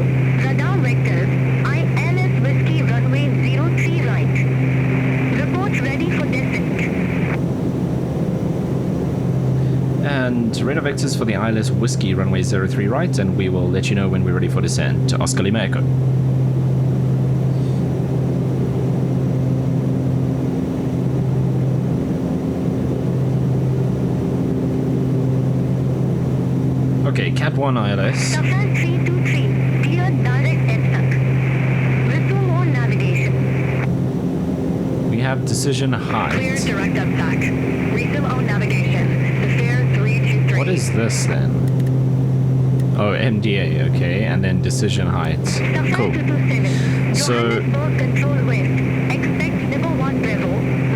radar vectors, ILS Whiskey runway 03 right. Report ready for descent. And radar vectors for the ILS Whiskey runway 03 right, and we will let you know when we're ready for descent. Oscar Lima Echo. Okay, Cat 1 ILS. Safran 323, cleared direct EXPO. Resume on navigation. We have decision Clear height. direct upstack. Resume on navigation. The fare 323. What is this then? Oh, MDA, okay, and then decision height. Safran Cool. 227, So- Johannesburg control west. Expect number 1 Bravo,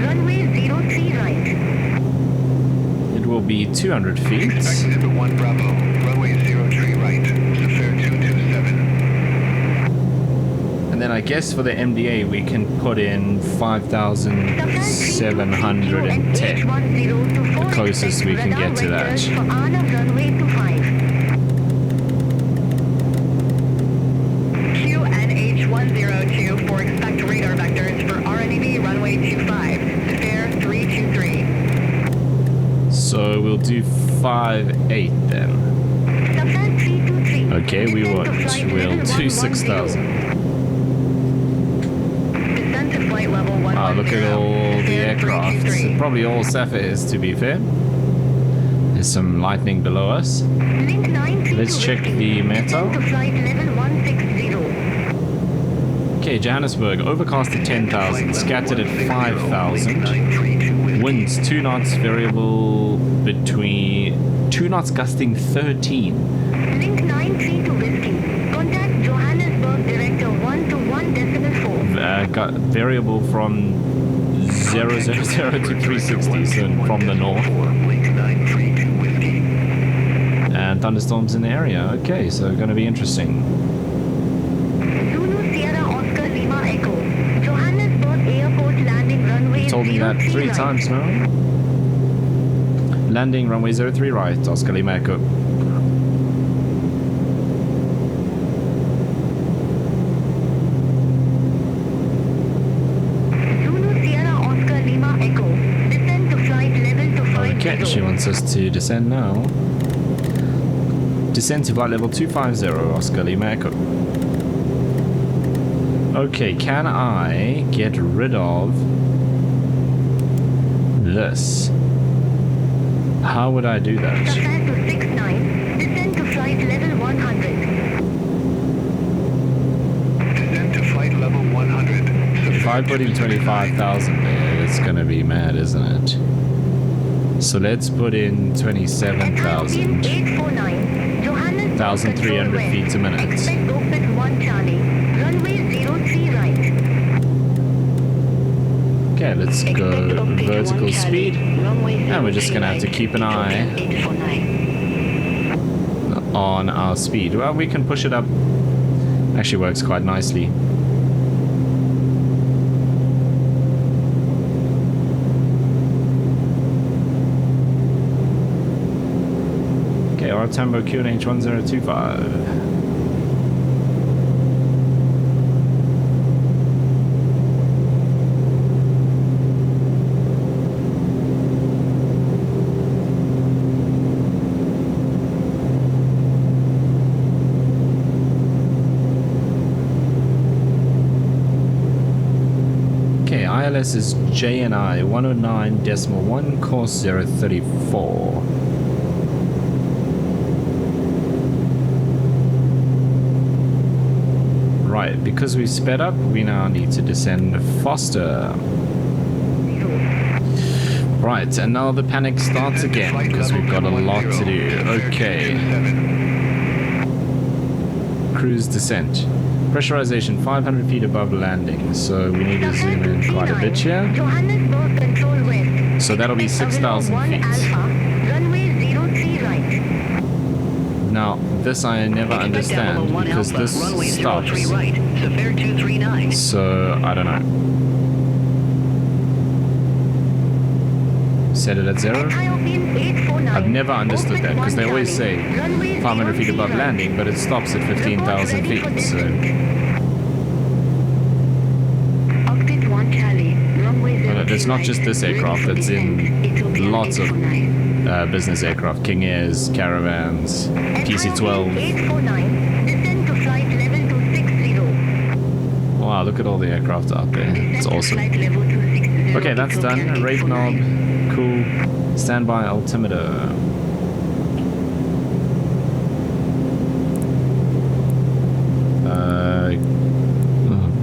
runway 03 right. It will be 200 feet. Expect number 1 Bravo, runway 03 right, Zafir 227. And then I guess for the MDA we can put in 5,710. The closest we can get to that. For Anna runway 25. QNH102 for expect radar vectors for RNEV runway 25. Fare 323. So we'll do 5.8 then. Safran 323. Okay, we Descend won't. to flight We'll level do 110. 6,000. Descend to flight level 110. Ah, look at all the Fare aircraft. 323. Probably all Sapphires, to be fair. There's some lightning below us. Link 9 Let's check the meta. Descend to flight level 160. Okay, Johannesburg, overcast at 10,000, scattered at 5,000. Winds 2 knots, variable between 2 knots, gusting 13. Link 93 to Whiskey. Contact Johannesburg Director 1 to 1.4. Got variable from 000 to 360, so from the north. And thunderstorms in the area. Okay, so going to be interesting. Zulu Sierra Oscar Lima Echo. Johannesburg Airport landing runway Told me that 03 3 right. times now. Landing runway 03 right, Oscar Lima Echo. Zulu Sierra Oscar Lima Echo. Descend to flight level to 50. Okay, she wants us to descend now. Descend to flight level 250, Oscar Lima Echo. Okay, can I get rid of this? How would I do that? Safran to 69. Descend to flight level 100. Descend to flight level 100. If I put in 25,000 there, it's gonna be mad, isn't it? So let's put in 27,000. 849. Johannesburg 1,300 control feet west. a minute. Expect open 1 Charlie. Runway 03 right. Okay, let's go vertical speed. And we're just gonna have to keep an eye on our speed. Well, we can push it up Actually works quite nicely. Okay, our Tambo QNH 1025. ILS is JNI 109.1 course 034. Right, because we sped up, we now need to descend faster. Right, and now the panic starts again because we've got a lot to do. Okay. Cruise descent. Pressurization 500 feet above landing, so we need to zoom in quite a bit here. So that'll be 6,000 feet. Now, this I never understand because this stops. So, I don't know. Set it at 0. I've never understood that because they always say 500 feet above landing, but it stops at 15,000 feet. So but it's not just this aircraft, it's in lots of business aircraft, King Airs, Caravans, PC-12. Wow, look at all the aircraft out there. It's awesome. Okay, that's done. Rate knob. Cool. Standby altimeter.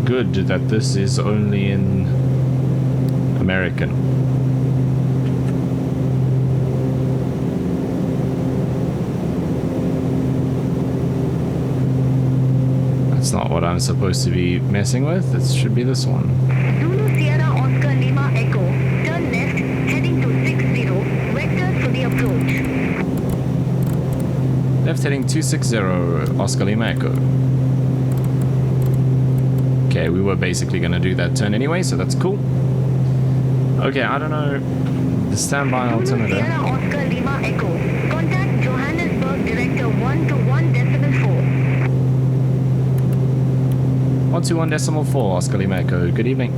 Good that this is only in American. That's not what I'm supposed to be messing with. It should be this one. Zulu Sierra Oscar Lima Echo. Turn left, heading to 60. Vectors for the approach. Left heading 260, Oscar Lima Echo. Okay, we were basically going to do that turn anyway, so that's cool. Okay, I don't know. The standby altimeter. Sierra Oscar Lima Echo. Contact Johannesburg Director 121.4. 121.4, Oscar Lima Echo. Good evening.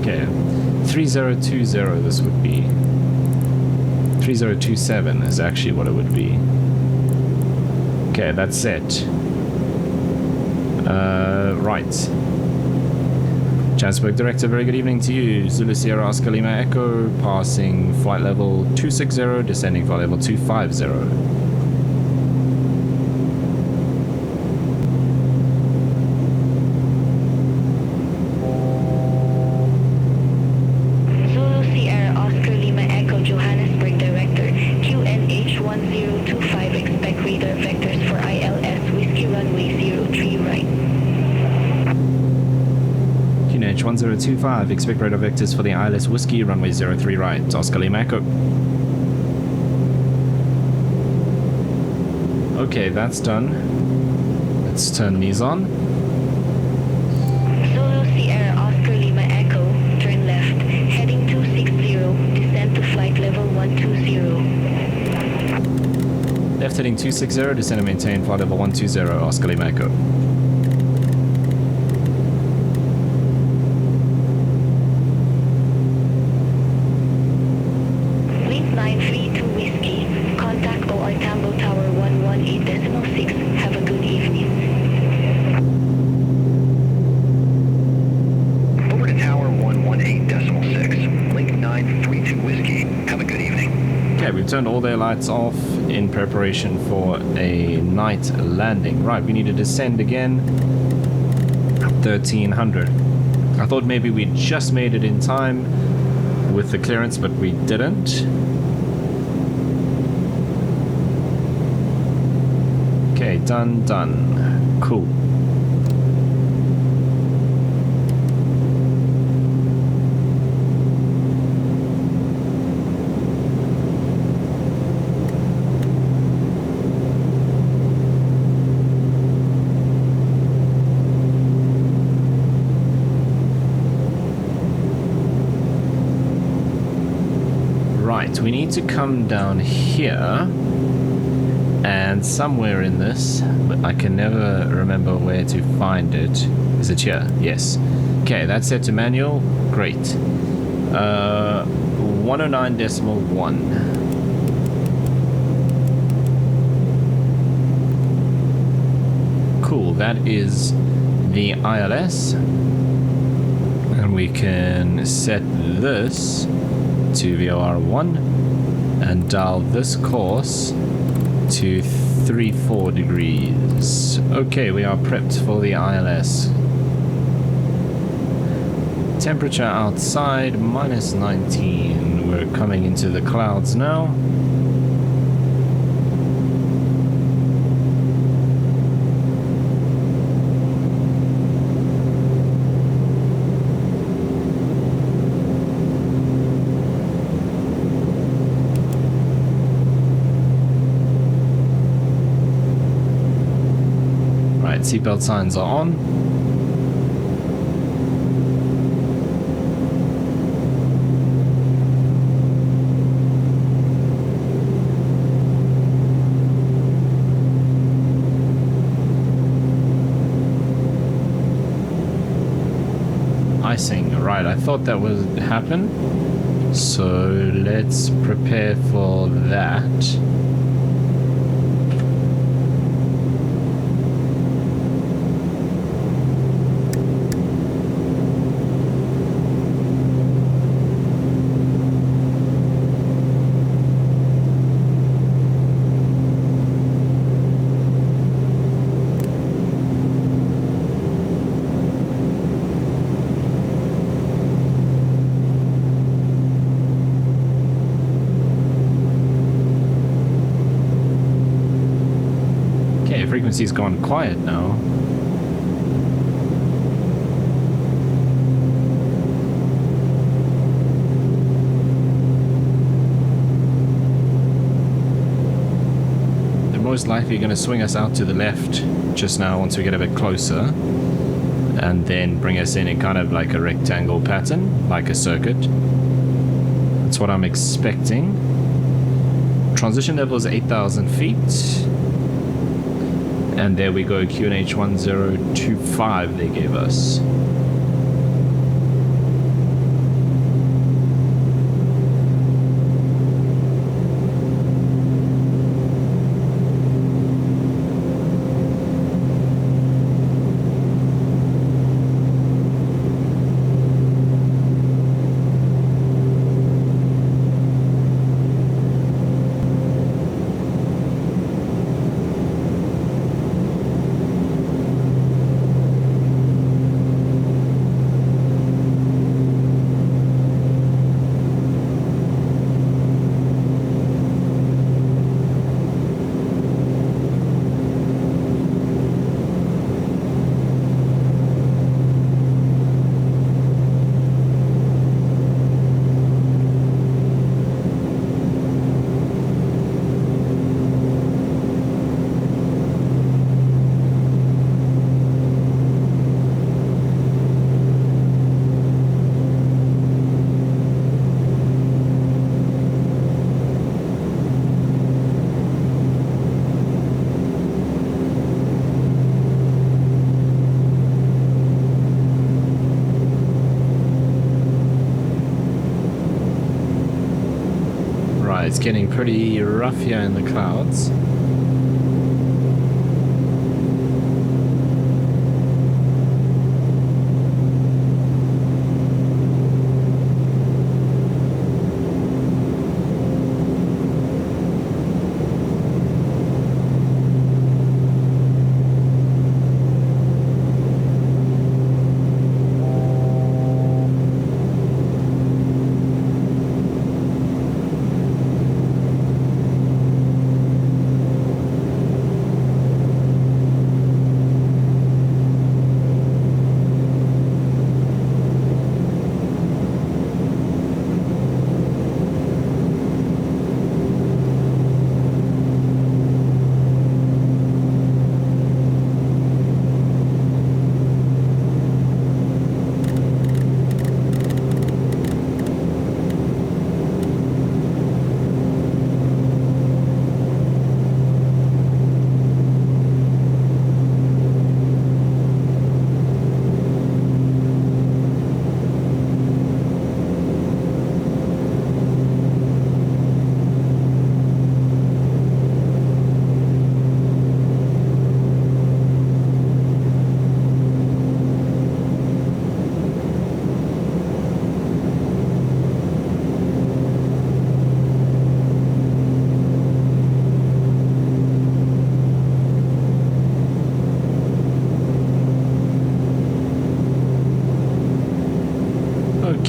Okay, 3020 this would be. 3027 is actually what it would be. Okay, that's set. Right. Johannesburg Director, very good evening to you. Zulu Sierra Oscar Lima Echo, passing flight level 260, descending flight level 250. QNH 1025, expect radar vectors for the ILS Whiskey, runway 03 right, Oscar Lima Echo. Okay, that's done. Let's turn these on. Zulu Sierra Oscar Lima Echo, turn left, heading 260, descend to flight level 120. Left heading 260, descend and maintain flight level 120, Oscar Lima Echo. Tambo Tower 118.6. Have a good evening. Over to Tower 118.6. Link 932 Whiskey. Have a good evening. Okay, we've turned all their lights off in preparation for a night landing. Right, we need to descend again. 1300. I thought maybe we just made it in time with the clearance, but we didn't. Okay, done. Cool. Right, we need to come down here, and somewhere in this, but I can never remember where to find it. Is it here? Yes. Okay, that's set to manual. Great. 109.1. Cool, that is the ILS. And we can set this to VOR1 and dial this course to 34 degrees. Okay, we are prepped for the ILS. Temperature outside minus 19. We're coming into the clouds now. Right, seatbelt signs are on. Icing, right, I thought that would happen, so let's prepare for that. Frequency's gone quiet now. They're most likely going to swing us out to the left just now once we get a bit closer, and then bring us in kind of like a rectangle pattern, like a circuit. That's what I'm expecting. Transition level is 8,000 feet. And there we go, QNH 1025 they gave us. It's getting pretty rough here in the clouds.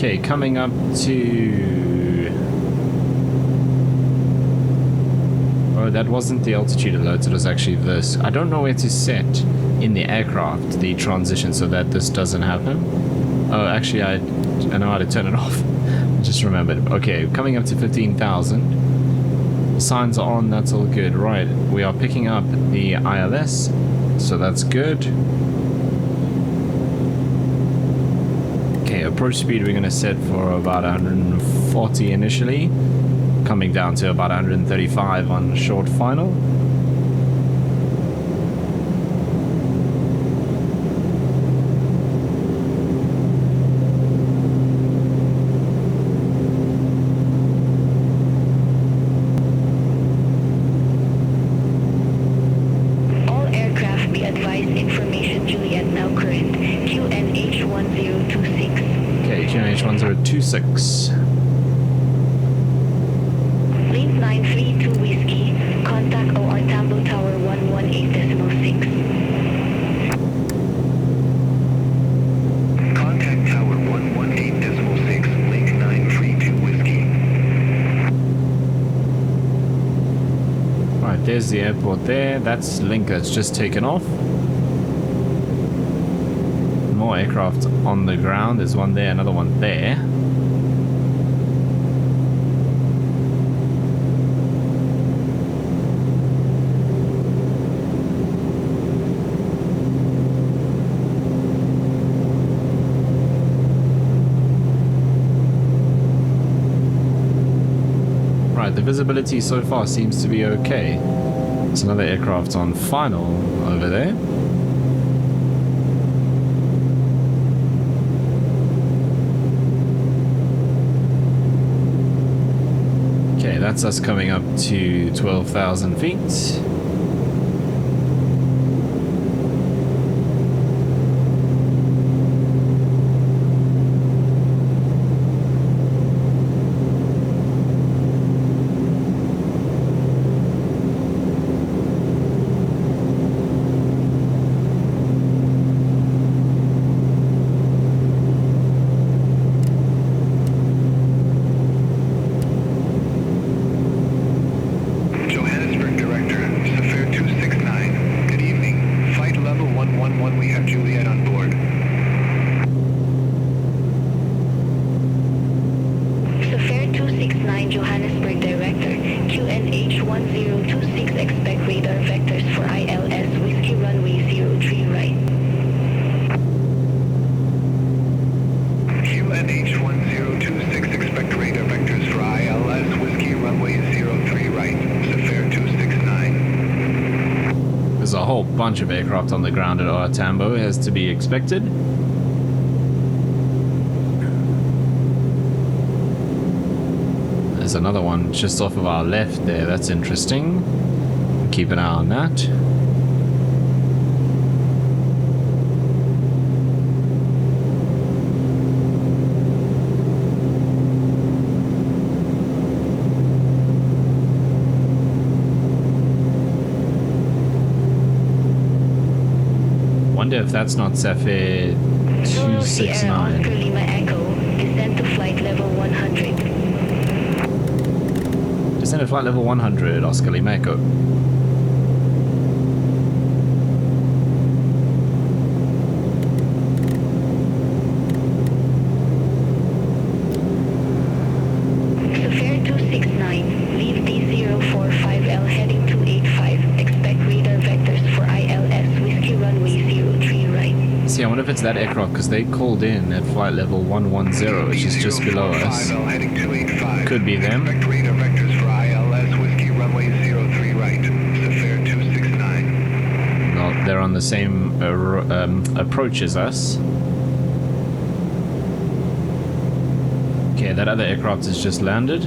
Okay, coming up to... Oh, that wasn't the altitude alerts, it was actually this. I don't know where to set in the aircraft the transition so that this doesn't happen. Oh, actually, I know how to turn it off. I just remembered. Okay, coming up to 15,000. Signs are on, that's all good. Right, we are picking up the ILS, so that's good. Okay, approach speed we're going to set for about 140 initially, coming down to about 135 on short final. All aircraft be advised information Juliet now current QNH1026. Okay, QNH1026. Lane 932 Whiskey, contact OR Tambo Tower 118.6. Contact Tower 118.6, link 932 Whiskey. Right, there's the airport there. That's link that's just taken off. More aircraft on the ground. There's one there, another one there. Right, the visibility so far seems to be okay. There's another aircraft on final over there. Okay, that's us coming up to 12,000 feet. Johannesburg Director, Safair 269. Good evening. Flight level 111, we have Juliet on board. Safair 269 Johannesburg Director, QNH1026 expect radar vectors for ILS Whiskey runway 03 right. QNH1026 expect radar vectors for ILS Whiskey runway 03 right. Safair 269. There's a whole bunch of aircraft on the ground at our Tambo, as to be expected. There's another one just off of our left there, that's interesting. Keep an eye on that. Wonder if that's not Safair Zulu Sierra 269. Oscar Lima Echo, descend to flight level 100. Descend to flight level 100, Oscar Lima Echo. Safair 269, leave D045L heading 285, expect radar vectors for ILS Whiskey runway 03 right. See, I wonder if it's that aircraft, because they called in at flight level 110, which is just below us. Heading 285. Could be them. Expect radar vectors for ILS Whiskey runway 03 right. Safair 269. Well, they're on the same approach as us. Okay, that other aircraft has just landed.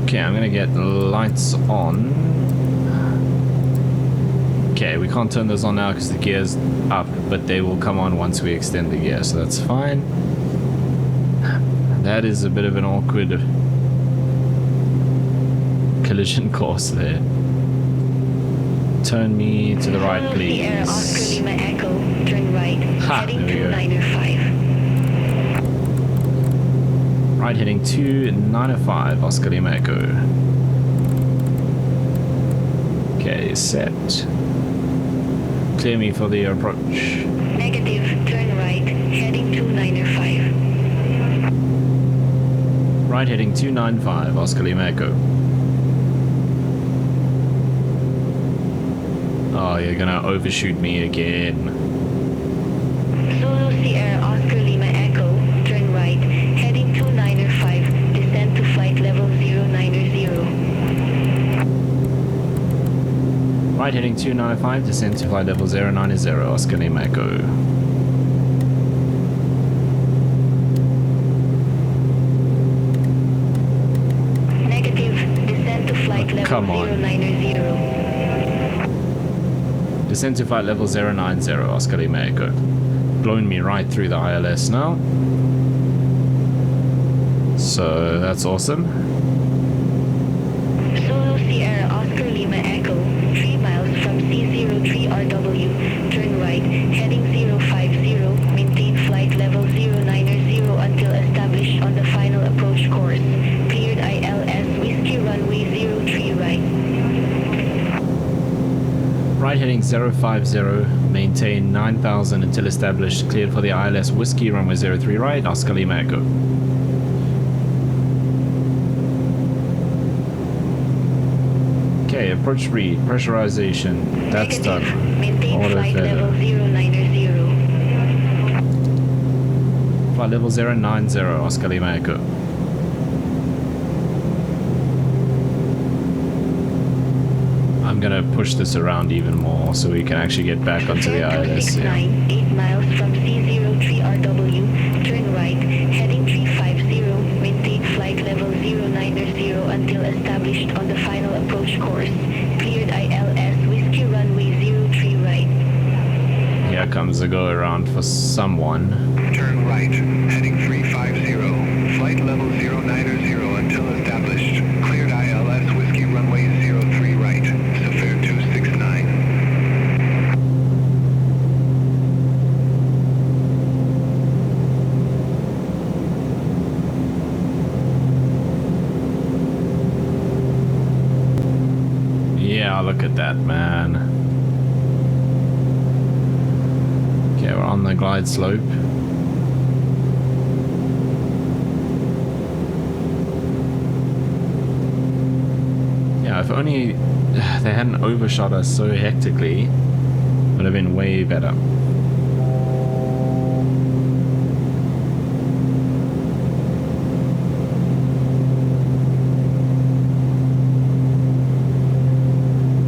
Okay, I'm gonna get lights on. Okay, we can't turn those on now because the gear's up, but they will come on once we extend the gear, so that's fine. That is a bit of an awkward collision course there. Turn me to the right, please. Sierra Oscar Lima Echo, turn right, Ha, heading there we go. 2905. Right, heading 2905, Oscar Lima Echo. Okay, set. Clear me for the approach. Negative, turn right, heading 2905. Right, heading 295, Oscar Lima Echo. Oh, you're gonna overshoot me again. Zulu Sierra Oscar Lima Echo, turn right, heading 2905, descend to flight level 090. Right, heading 295, descend to flight level 090, Oscar Lima Echo. Negative, descend to flight level come on. 090. Descend to flight level 090, Oscar Lima Echo. Blown me right through the ILS now. So that's awesome. Zulu Sierra Oscar Lima Echo, 3 miles from C03RW, turn right, heading 050, maintain flight level 090 until established on the final approach course. Cleared ILS Whiskey runway 03 right. Right, heading 050, maintain 9000 until established. Cleared for the ILS Whiskey runway 03 right, Oscar Lima Echo. Okay, approach read, pressurization, that's Negative, done. maintain Auto flight feather. level 090. Flight level 090, Oscar Lima Echo. I'm gonna push this around even more so we can actually get back onto the ILS. Yeah. 269, 8 miles from C03RW, turn right, heading 350, maintain flight level 090 until established on the final approach course. Cleared ILS Whiskey runway 03 right. Here comes the go around for someone. Turn right, heading 350, flight level 090 until established. Cleared ILS Whiskey runway 03 right, Safir 269. Yeah, look at that, man. Okay, we're on the glide slope. Yeah, if only they hadn't overshot us so hectically, would have been way better.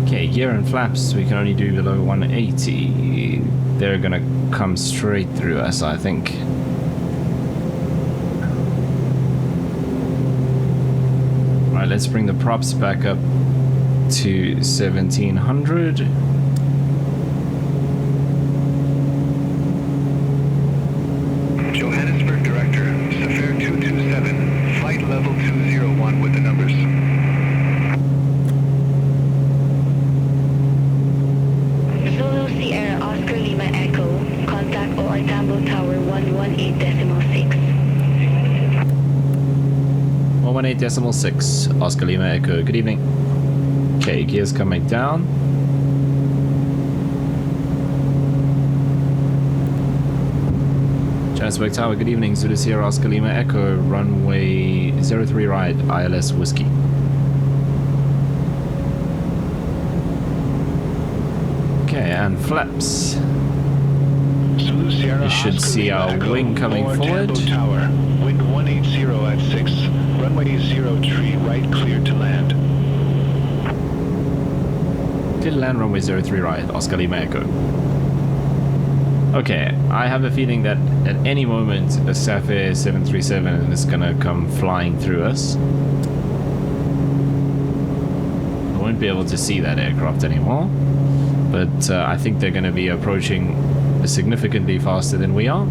Okay, gear and flaps we can only do below 180. They're gonna come straight through us, I think. Alright, let's bring the props back up to 1700. Johannesburg Director, Safir 227, flight level 201 with the numbers. Zulu Sierra Oscar Lima Echo, contact OR Tambo Tower 118.6. 118.6, Oscar Lima Echo, good evening. Okay, gears coming down. Johannesburg Tower, good evening. Zulu Sierra Oscar Lima Echo, runway 03 right, ILS Whiskey. Okay, and flaps. Zulu Sierra You should Oscar see Lima our Echo, wing coming OR forward. Tambo Tower, wind 180 at 6, runway 03 right, cleared to land. Clear to land, runway 03 right, Oscar Lima Echo. Okay, I have a feeling that at any moment a Safir 737 is gonna come flying through us. I won't be able to see that aircraft anymore. but I think they're going to be approaching significantly faster than we are.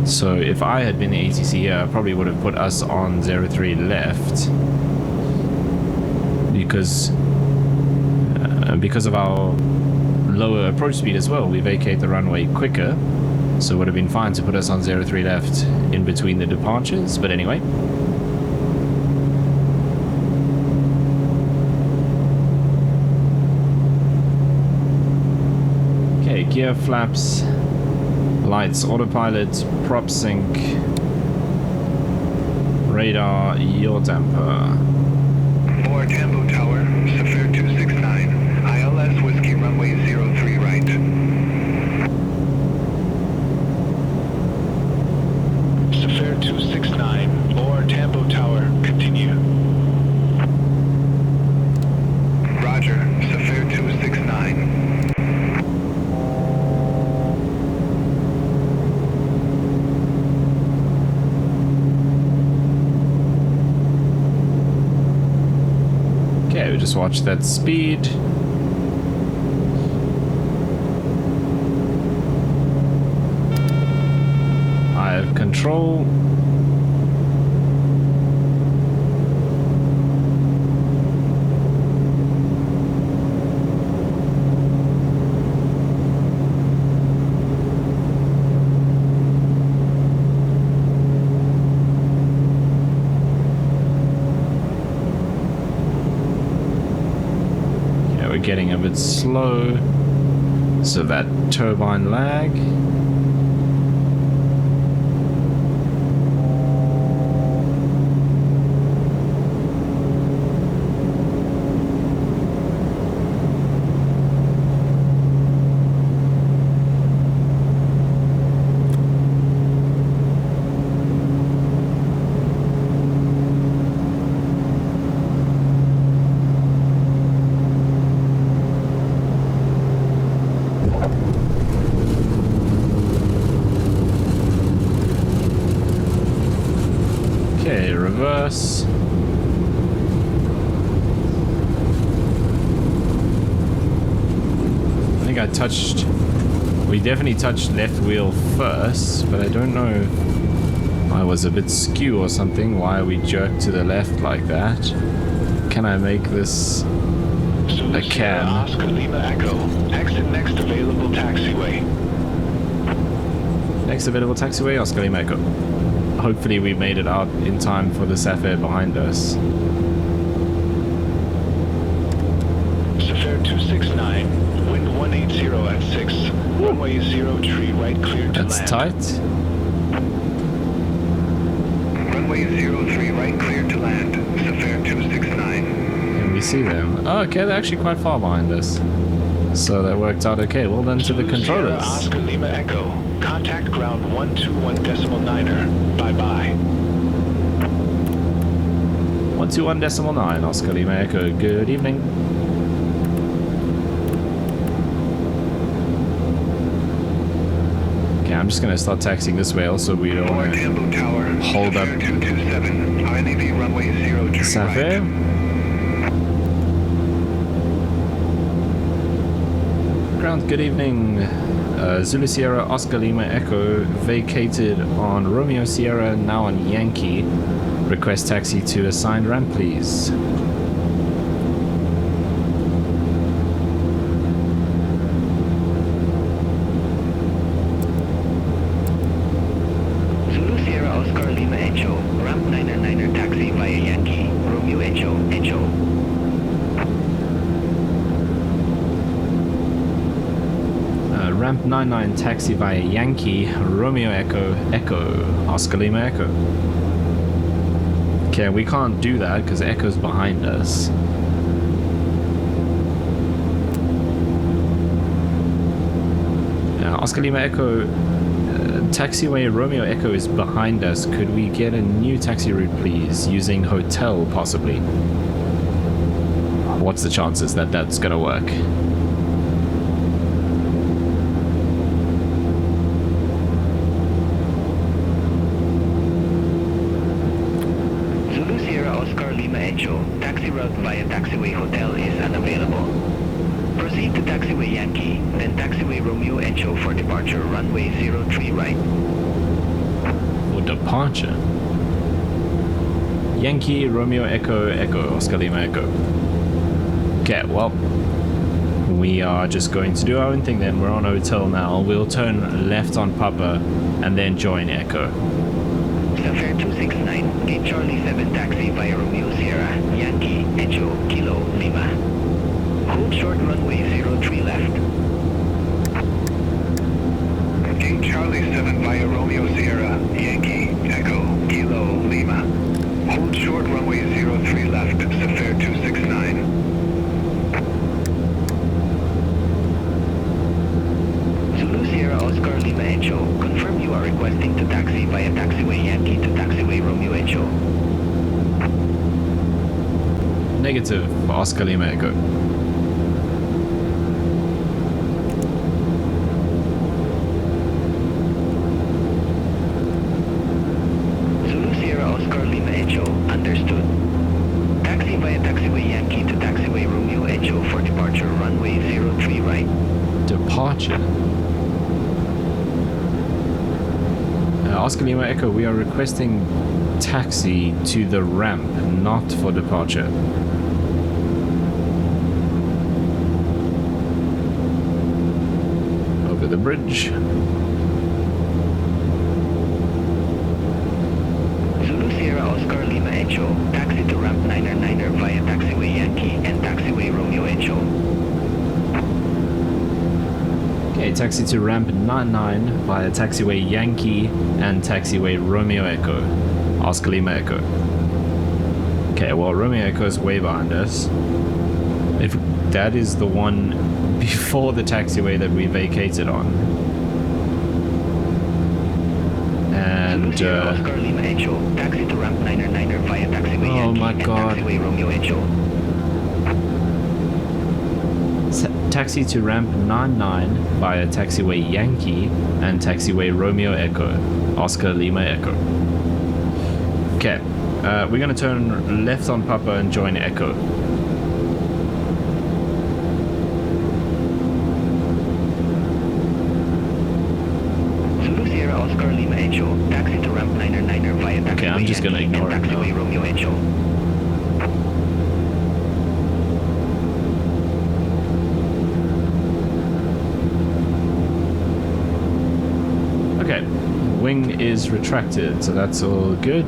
So if I had been the ATC here, I probably would have put us on 03 left, because of our lower approach speed as well. We vacate the runway quicker, so it would have been fine to put us on 03 left in between the departures. But anyway, okay, gear flaps, lights, autopilot, prop sync, radar, yaw damper. Or Tambo Tower, Safir 269, ILS Whiskey Runway 03 right. Safir 269, or Tambo Tower, continue. Roger, Safir 269. Okay, we just watch that speed. I have control. Getting a bit slow, so that turbine lag. Reverse. I think we definitely touched left wheel first, but I don't know if I was a bit skew or something, why we jerked to the left like that. Can I make this? I can. Oscar Lima Echo, exit next available taxiway. Next available taxiway, Oscar Lima Echo. Hopefully we made it out in time for the Safir behind us. Safir 269, wind 180 at 6, runway 03 right clear to That's land. tight. Runway 03 right clear to land, Safir 269. Can we see them? Oh, okay, they're actually quite far behind us. So that worked out okay. Well done to the controllers. Oscar Lima Echo, contact ground 121.9er. Bye-bye. 121.9, Oscar Lima Echo. Good evening. Okay, I'm just going to start taxiing this way also. We don't want to hold up Safir. Ground, good evening. Zulu Sierra, Oscar Lima Echo, vacated on Romeo Sierra, now on Yankee. Request taxi to assigned ramp, please. Zulu Sierra Oscar Lima Echo, ramp 9er taxi via Yankee, Romeo Echo. Ramp 99 taxi via Yankee, Romeo Echo, Oscar Lima Echo. Okay, we can't do that because Echo's behind us. Oscar Lima Echo, taxiway Romeo Echo is behind us. Could we get a new taxi route, please, using hotel, possibly? What's the chances that that's gonna work? Zulu Sierra Oscar Lima Echo, taxi route via taxiway hotel is unavailable. Proceed to taxiway Yankee, then taxiway Romeo Echo for departure runway 03 right. For departure. Yankee, Romeo, Echo, Echo, Oscar Lima, Echo. Okay, well, we are just going to do our own thing then. We're on hotel now. We'll turn left on Papa and then join Echo. Fare 269, gate Charlie 7 taxi via Romeo Sierra, Yankee, Echo, Kilo, Lima. Hold short runway 03 left. Gate Charlie 7 via Romeo Sierra, Yankee, Echo, Kilo, Lima. Hold short runway 03 left, Safari 269. Zulu Sierra Oscar Lima Echo, confirm you are requesting to taxi via taxiway Yankee to taxiway Romeo Echo. Negative for Oscar Lima, Echo. Zulu Sierra Oscar Lima Echo, understood. Taxi via taxiway Yankee to taxiway Romeo Echo for departure runway 03 right. Departure. Oscar Lima Echo, we are requesting taxi to the ramp, not for departure. Over the bridge. Zulu Sierra Oscar Lima Echo, taxi to ramp 9er via taxiway Yankee and taxiway Romeo Echo. Okay, taxi to ramp 99 via taxiway Yankee and taxiway Romeo Echo. Oscar Lima Echo. Okay, well, Romeo Echo is way behind us. If that is the one before the taxiway that we vacated on. And, Zulu Sierra Oscar Lima Echo, taxi to ramp 9er via taxiway oh Yankee my and God. taxiway Romeo Echo. Taxi to ramp 99 via taxiway Yankee and taxiway Romeo Echo, Oscar Lima Echo. Okay, we're gonna turn left on Papa and join Echo. Zulu Sierra Oscar Lima Echo, taxi to ramp 9er via taxiway Okay, I'm just gonna Yankee ignore and it now. taxiway Romeo Echo. Okay, wing is retracted, so that's all good.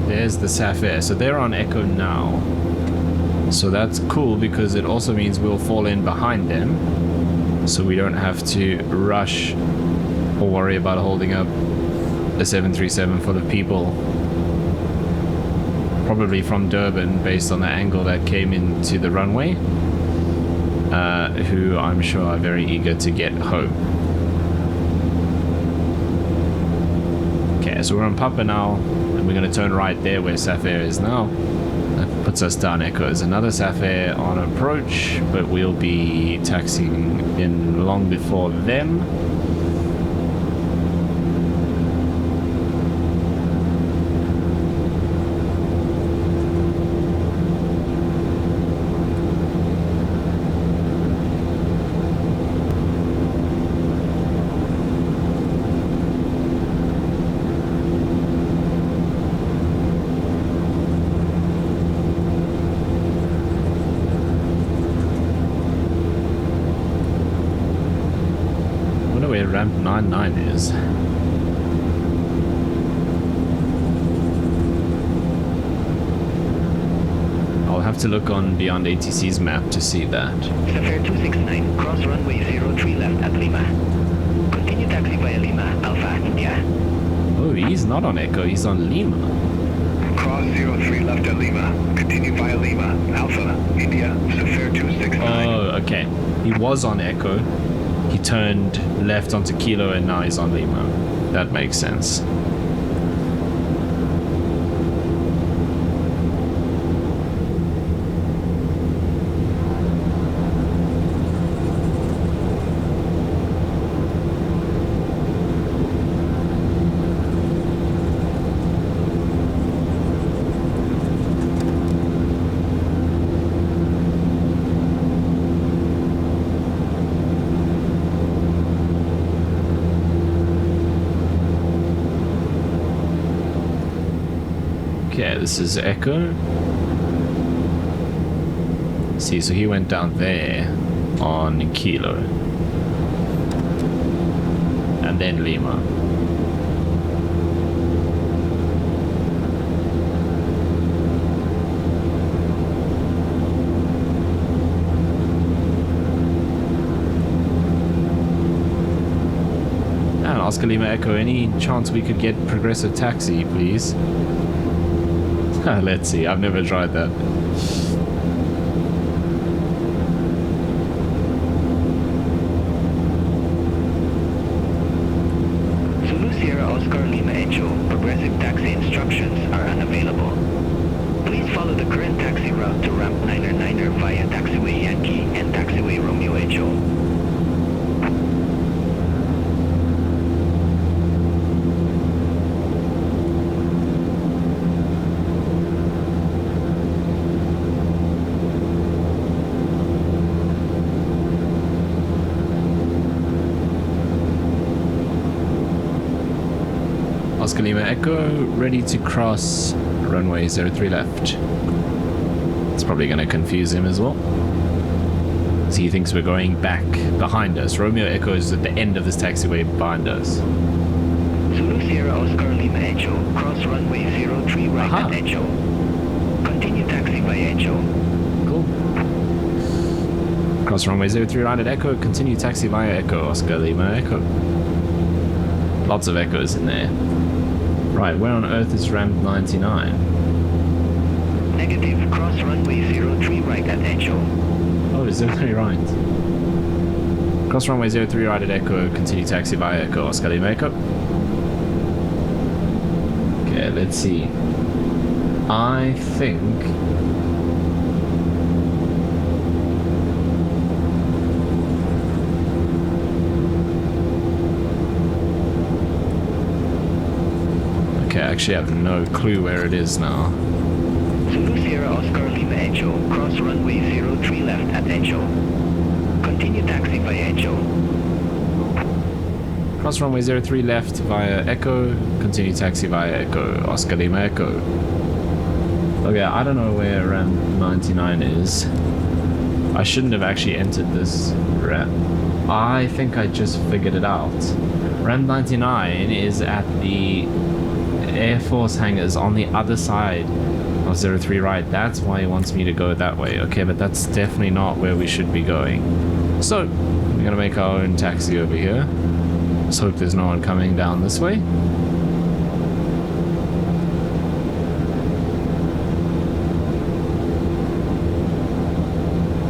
There's the Sapphire, so they're on Echo now. So that's cool because it also means we'll fall in behind them. So we don't have to rush or worry about holding up a 737 full of people. Probably from Durban, based on the angle that came into the runway, who I'm sure are very eager to get home. Okay, so we're on Papa now, and we're going to turn right there where Sapphire is now. That puts us down Echo. There's another Sapphire on approach, but we'll be taxiing in long before them. Ramp 99 is. I'll have to look on Beyond ATC's map to see that. Safari 269, cross runway 03 left at Lima. Continue taxi via Lima, Alpha, India. Oh, he's not on Echo, he's on Lima. Cross 03 left at Lima. Continue via Lima, Alpha, India, Safari 269. Oh, okay. He was on Echo. He turned left onto Kilo and now he's on Lima. That makes sense. Okay, this is Echo. See, so he went down there on Kilo. And then Lima. And Oscar Lima Echo, any chance we could get progressive taxi, please? Let's see, I've never tried that. Zulu Sierra Oscar Lima Echo, progressive taxi instructions are unavailable. Please follow the current taxi route to ramp 9er via taxiway Yankee and taxiway Romeo Echo. Oscar Lima Echo, ready to cross runway 03 left. It's probably going to confuse him as well. So he thinks we're going back behind us. Romeo Echo is at the end of this taxiway behind us. Zulu Sierra Oscar Lima Echo, cross runway 03 right Aha. at Echo. Continue taxi by Echo. Cool. Cross runway 03 right at Echo, continue taxi via Echo, Oscar Lima Echo. Lots of echoes in there. Right, where on earth is ramp 99? Negative, cross runway 03 right at Echo. Oh, is 03 right? Cross runway 03 right at Echo, continue taxi via Echo, Oscar Lima Echo. Okay, let's see. I think... Okay, I actually have no clue where it is now. Zulu Sierra Oscar Lima Echo, cross runway 03 left at Echo. Continue taxi via Echo. Cross runway 03 left via Echo, continue taxi via Echo, Oscar Lima Echo. Okay, I don't know where ramp 99 is. I shouldn't have actually entered this ramp. I think I just figured it out. Ramp 99 is at the Air Force hangars on the other side of 03 right. That's why he wants me to go that way. Okay, but that's definitely not where we should be going. So, we're gonna make our own taxi over here. Let's hope there's no one coming down this way.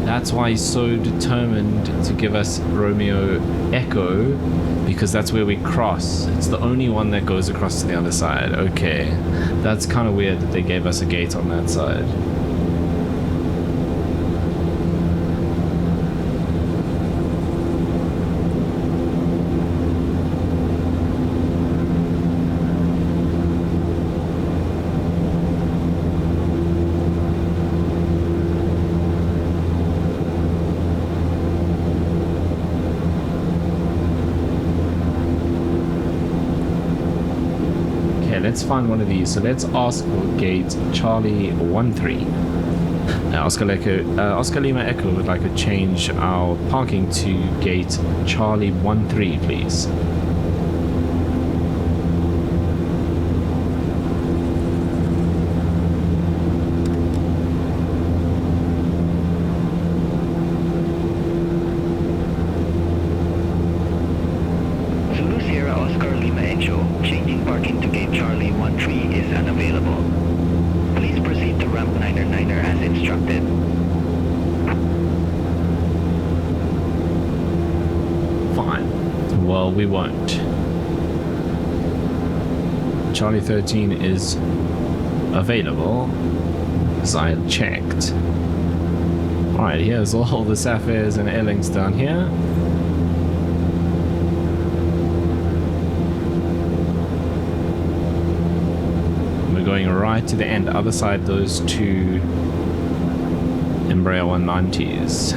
That's why he's so determined to give us Romeo Echo, because that's where we cross. It's the only one that goes across to the other side. Okay, that's kind of weird that they gave us a gate on that side. Let's find one of these. So let's ask for gate Charlie 13. Now Oscar Lima Echo would like to change our parking to gate Charlie 13, please. Zulu Sierra Oscar Lima Echo, changing parking to gate Charlie 13 is unavailable. Please proceed to ramp 9er as instructed. Fine. Well, we won't. Charlie 13 is available, as I had checked. Alright, here's all the Sapphires and Airlinks down here. Going right to the end, other side those two Embraer 190s.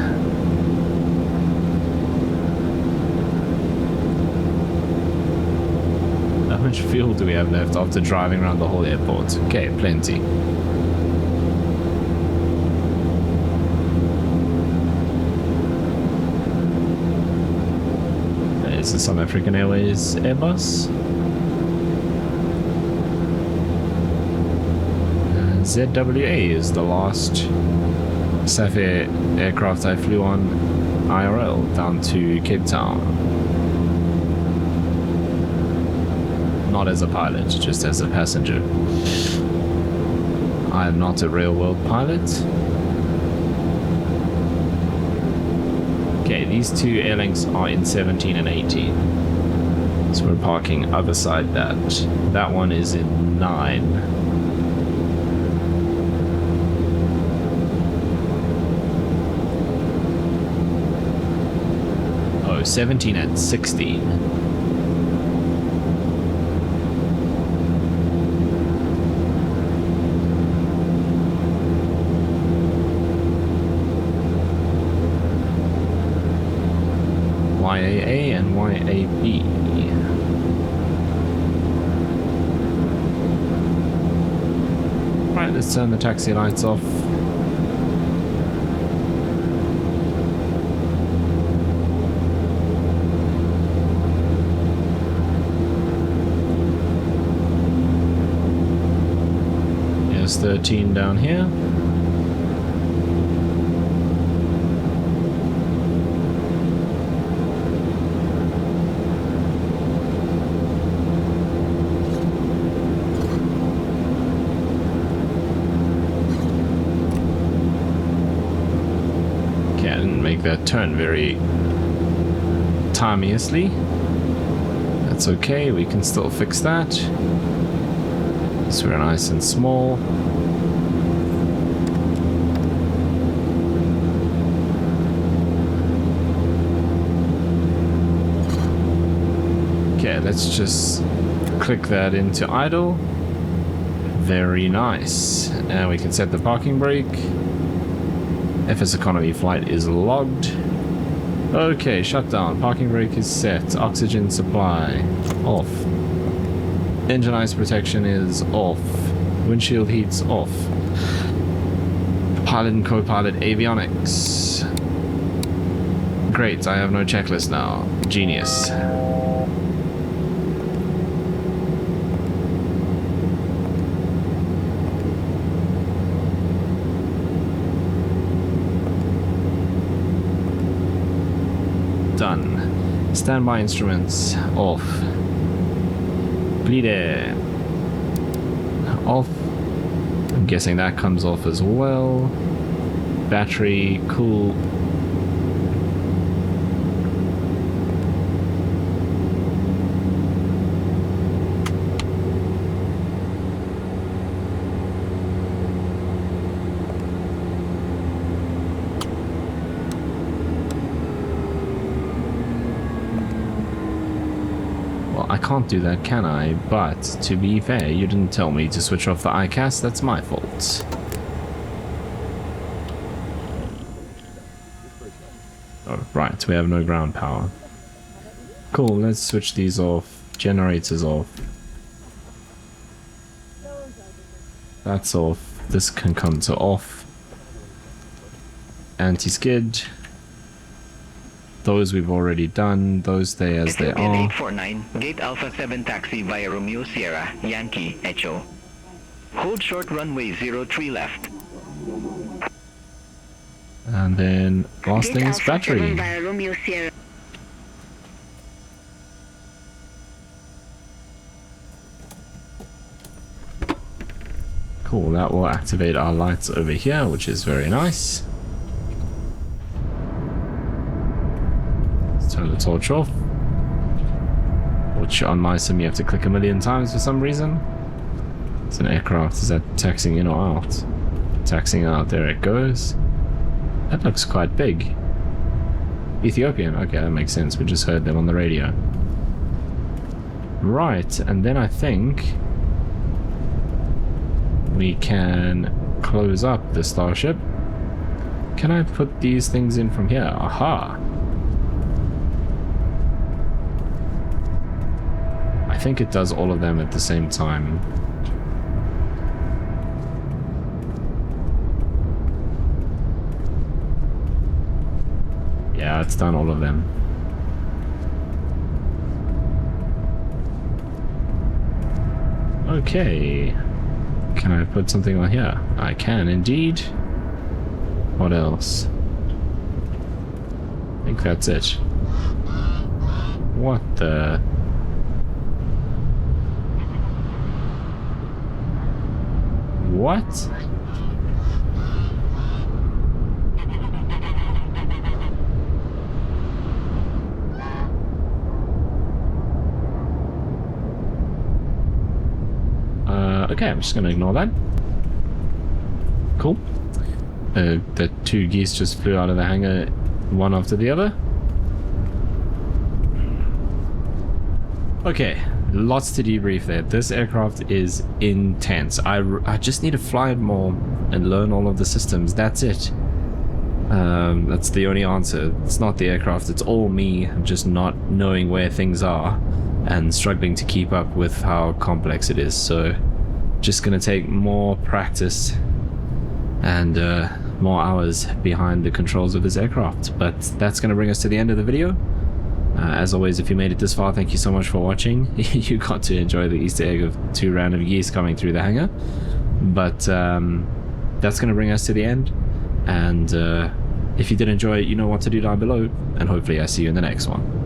much fuel do we have left after driving around the whole airport? Okay, plenty. There's the South African Airways Airbus. ZWA is the last Sapphire aircraft I flew on IRL down to Cape Town. Not as a pilot, just as a passenger. I am not a real world pilot. Okay, these two airlinks are in 17 and 18. So we're parking other side that. That one is in 9. Oh, 17 and 16. YAA and YAB. Right, let's turn the taxi lights off. There's 13 down here. That turn very timeously. That's okay, we can still fix that. So we're nice and small. Okay, let's just click that into idle. Very nice. And we can set the parking brake. FSEconomy flight is logged. Okay, shutdown. Parking brake is set. Oxygen supply off. Engine ice protection is off. Windshield heat's off. Pilot and co-pilot avionics. Great, I have no checklist now. Genius. Done. Standby instruments off. Bleed air off. I'm guessing that comes off as well. Battery, cool. I can't do that, can I? But, to be fair, you didn't tell me to switch off the ICAS, that's my fault. Oh, right, we have no ground power. Cool, let's switch these off. Generators off. That's off. This can come to off. Anti-skid. Those we've already done. Those stay as they are. 849, Gate Alpha 7 taxi via Romeo Sierra, Yankee, Echo. Hold short runway 03 left. And then last thing is battery. Via Romeo Sierra. Cool, that will activate our lights over here, which is very nice. Let's turn the torch off. Which on my sim you have to click a million times for some reason. It's an aircraft. Is that taxiing in or out? Taxiing out, there it goes. That looks quite big. Ethiopian, okay, that makes sense. We just heard them on the radio. Right, and then I think we can close up the Starship. Can I put these things in from here? Aha! I think it does all of them at the same time. Yeah, it's done all of them. Okay. Can I put something on here? I can indeed. What else? I think that's it. What the... What? Okay, I'm just gonna ignore that. Cool. The two geese just flew out of the hangar, one after the other. Okay, lots to debrief there. This aircraft is intense. I just need to fly it more and learn all of the systems. That's it. That's the only answer. It's not the aircraft, it's all me just not knowing where things are and struggling to keep up with how complex it is. So just gonna take more practice and more hours behind the controls of this aircraft. But that's gonna bring us to the end of the video. As always, if you made it this far, thank you so much for watching. You got to enjoy the Easter egg of 2 random geese coming through the hangar. But that's gonna bring us to the end. And if you did enjoy it, you know what to do down below. And hopefully I see you in the next one.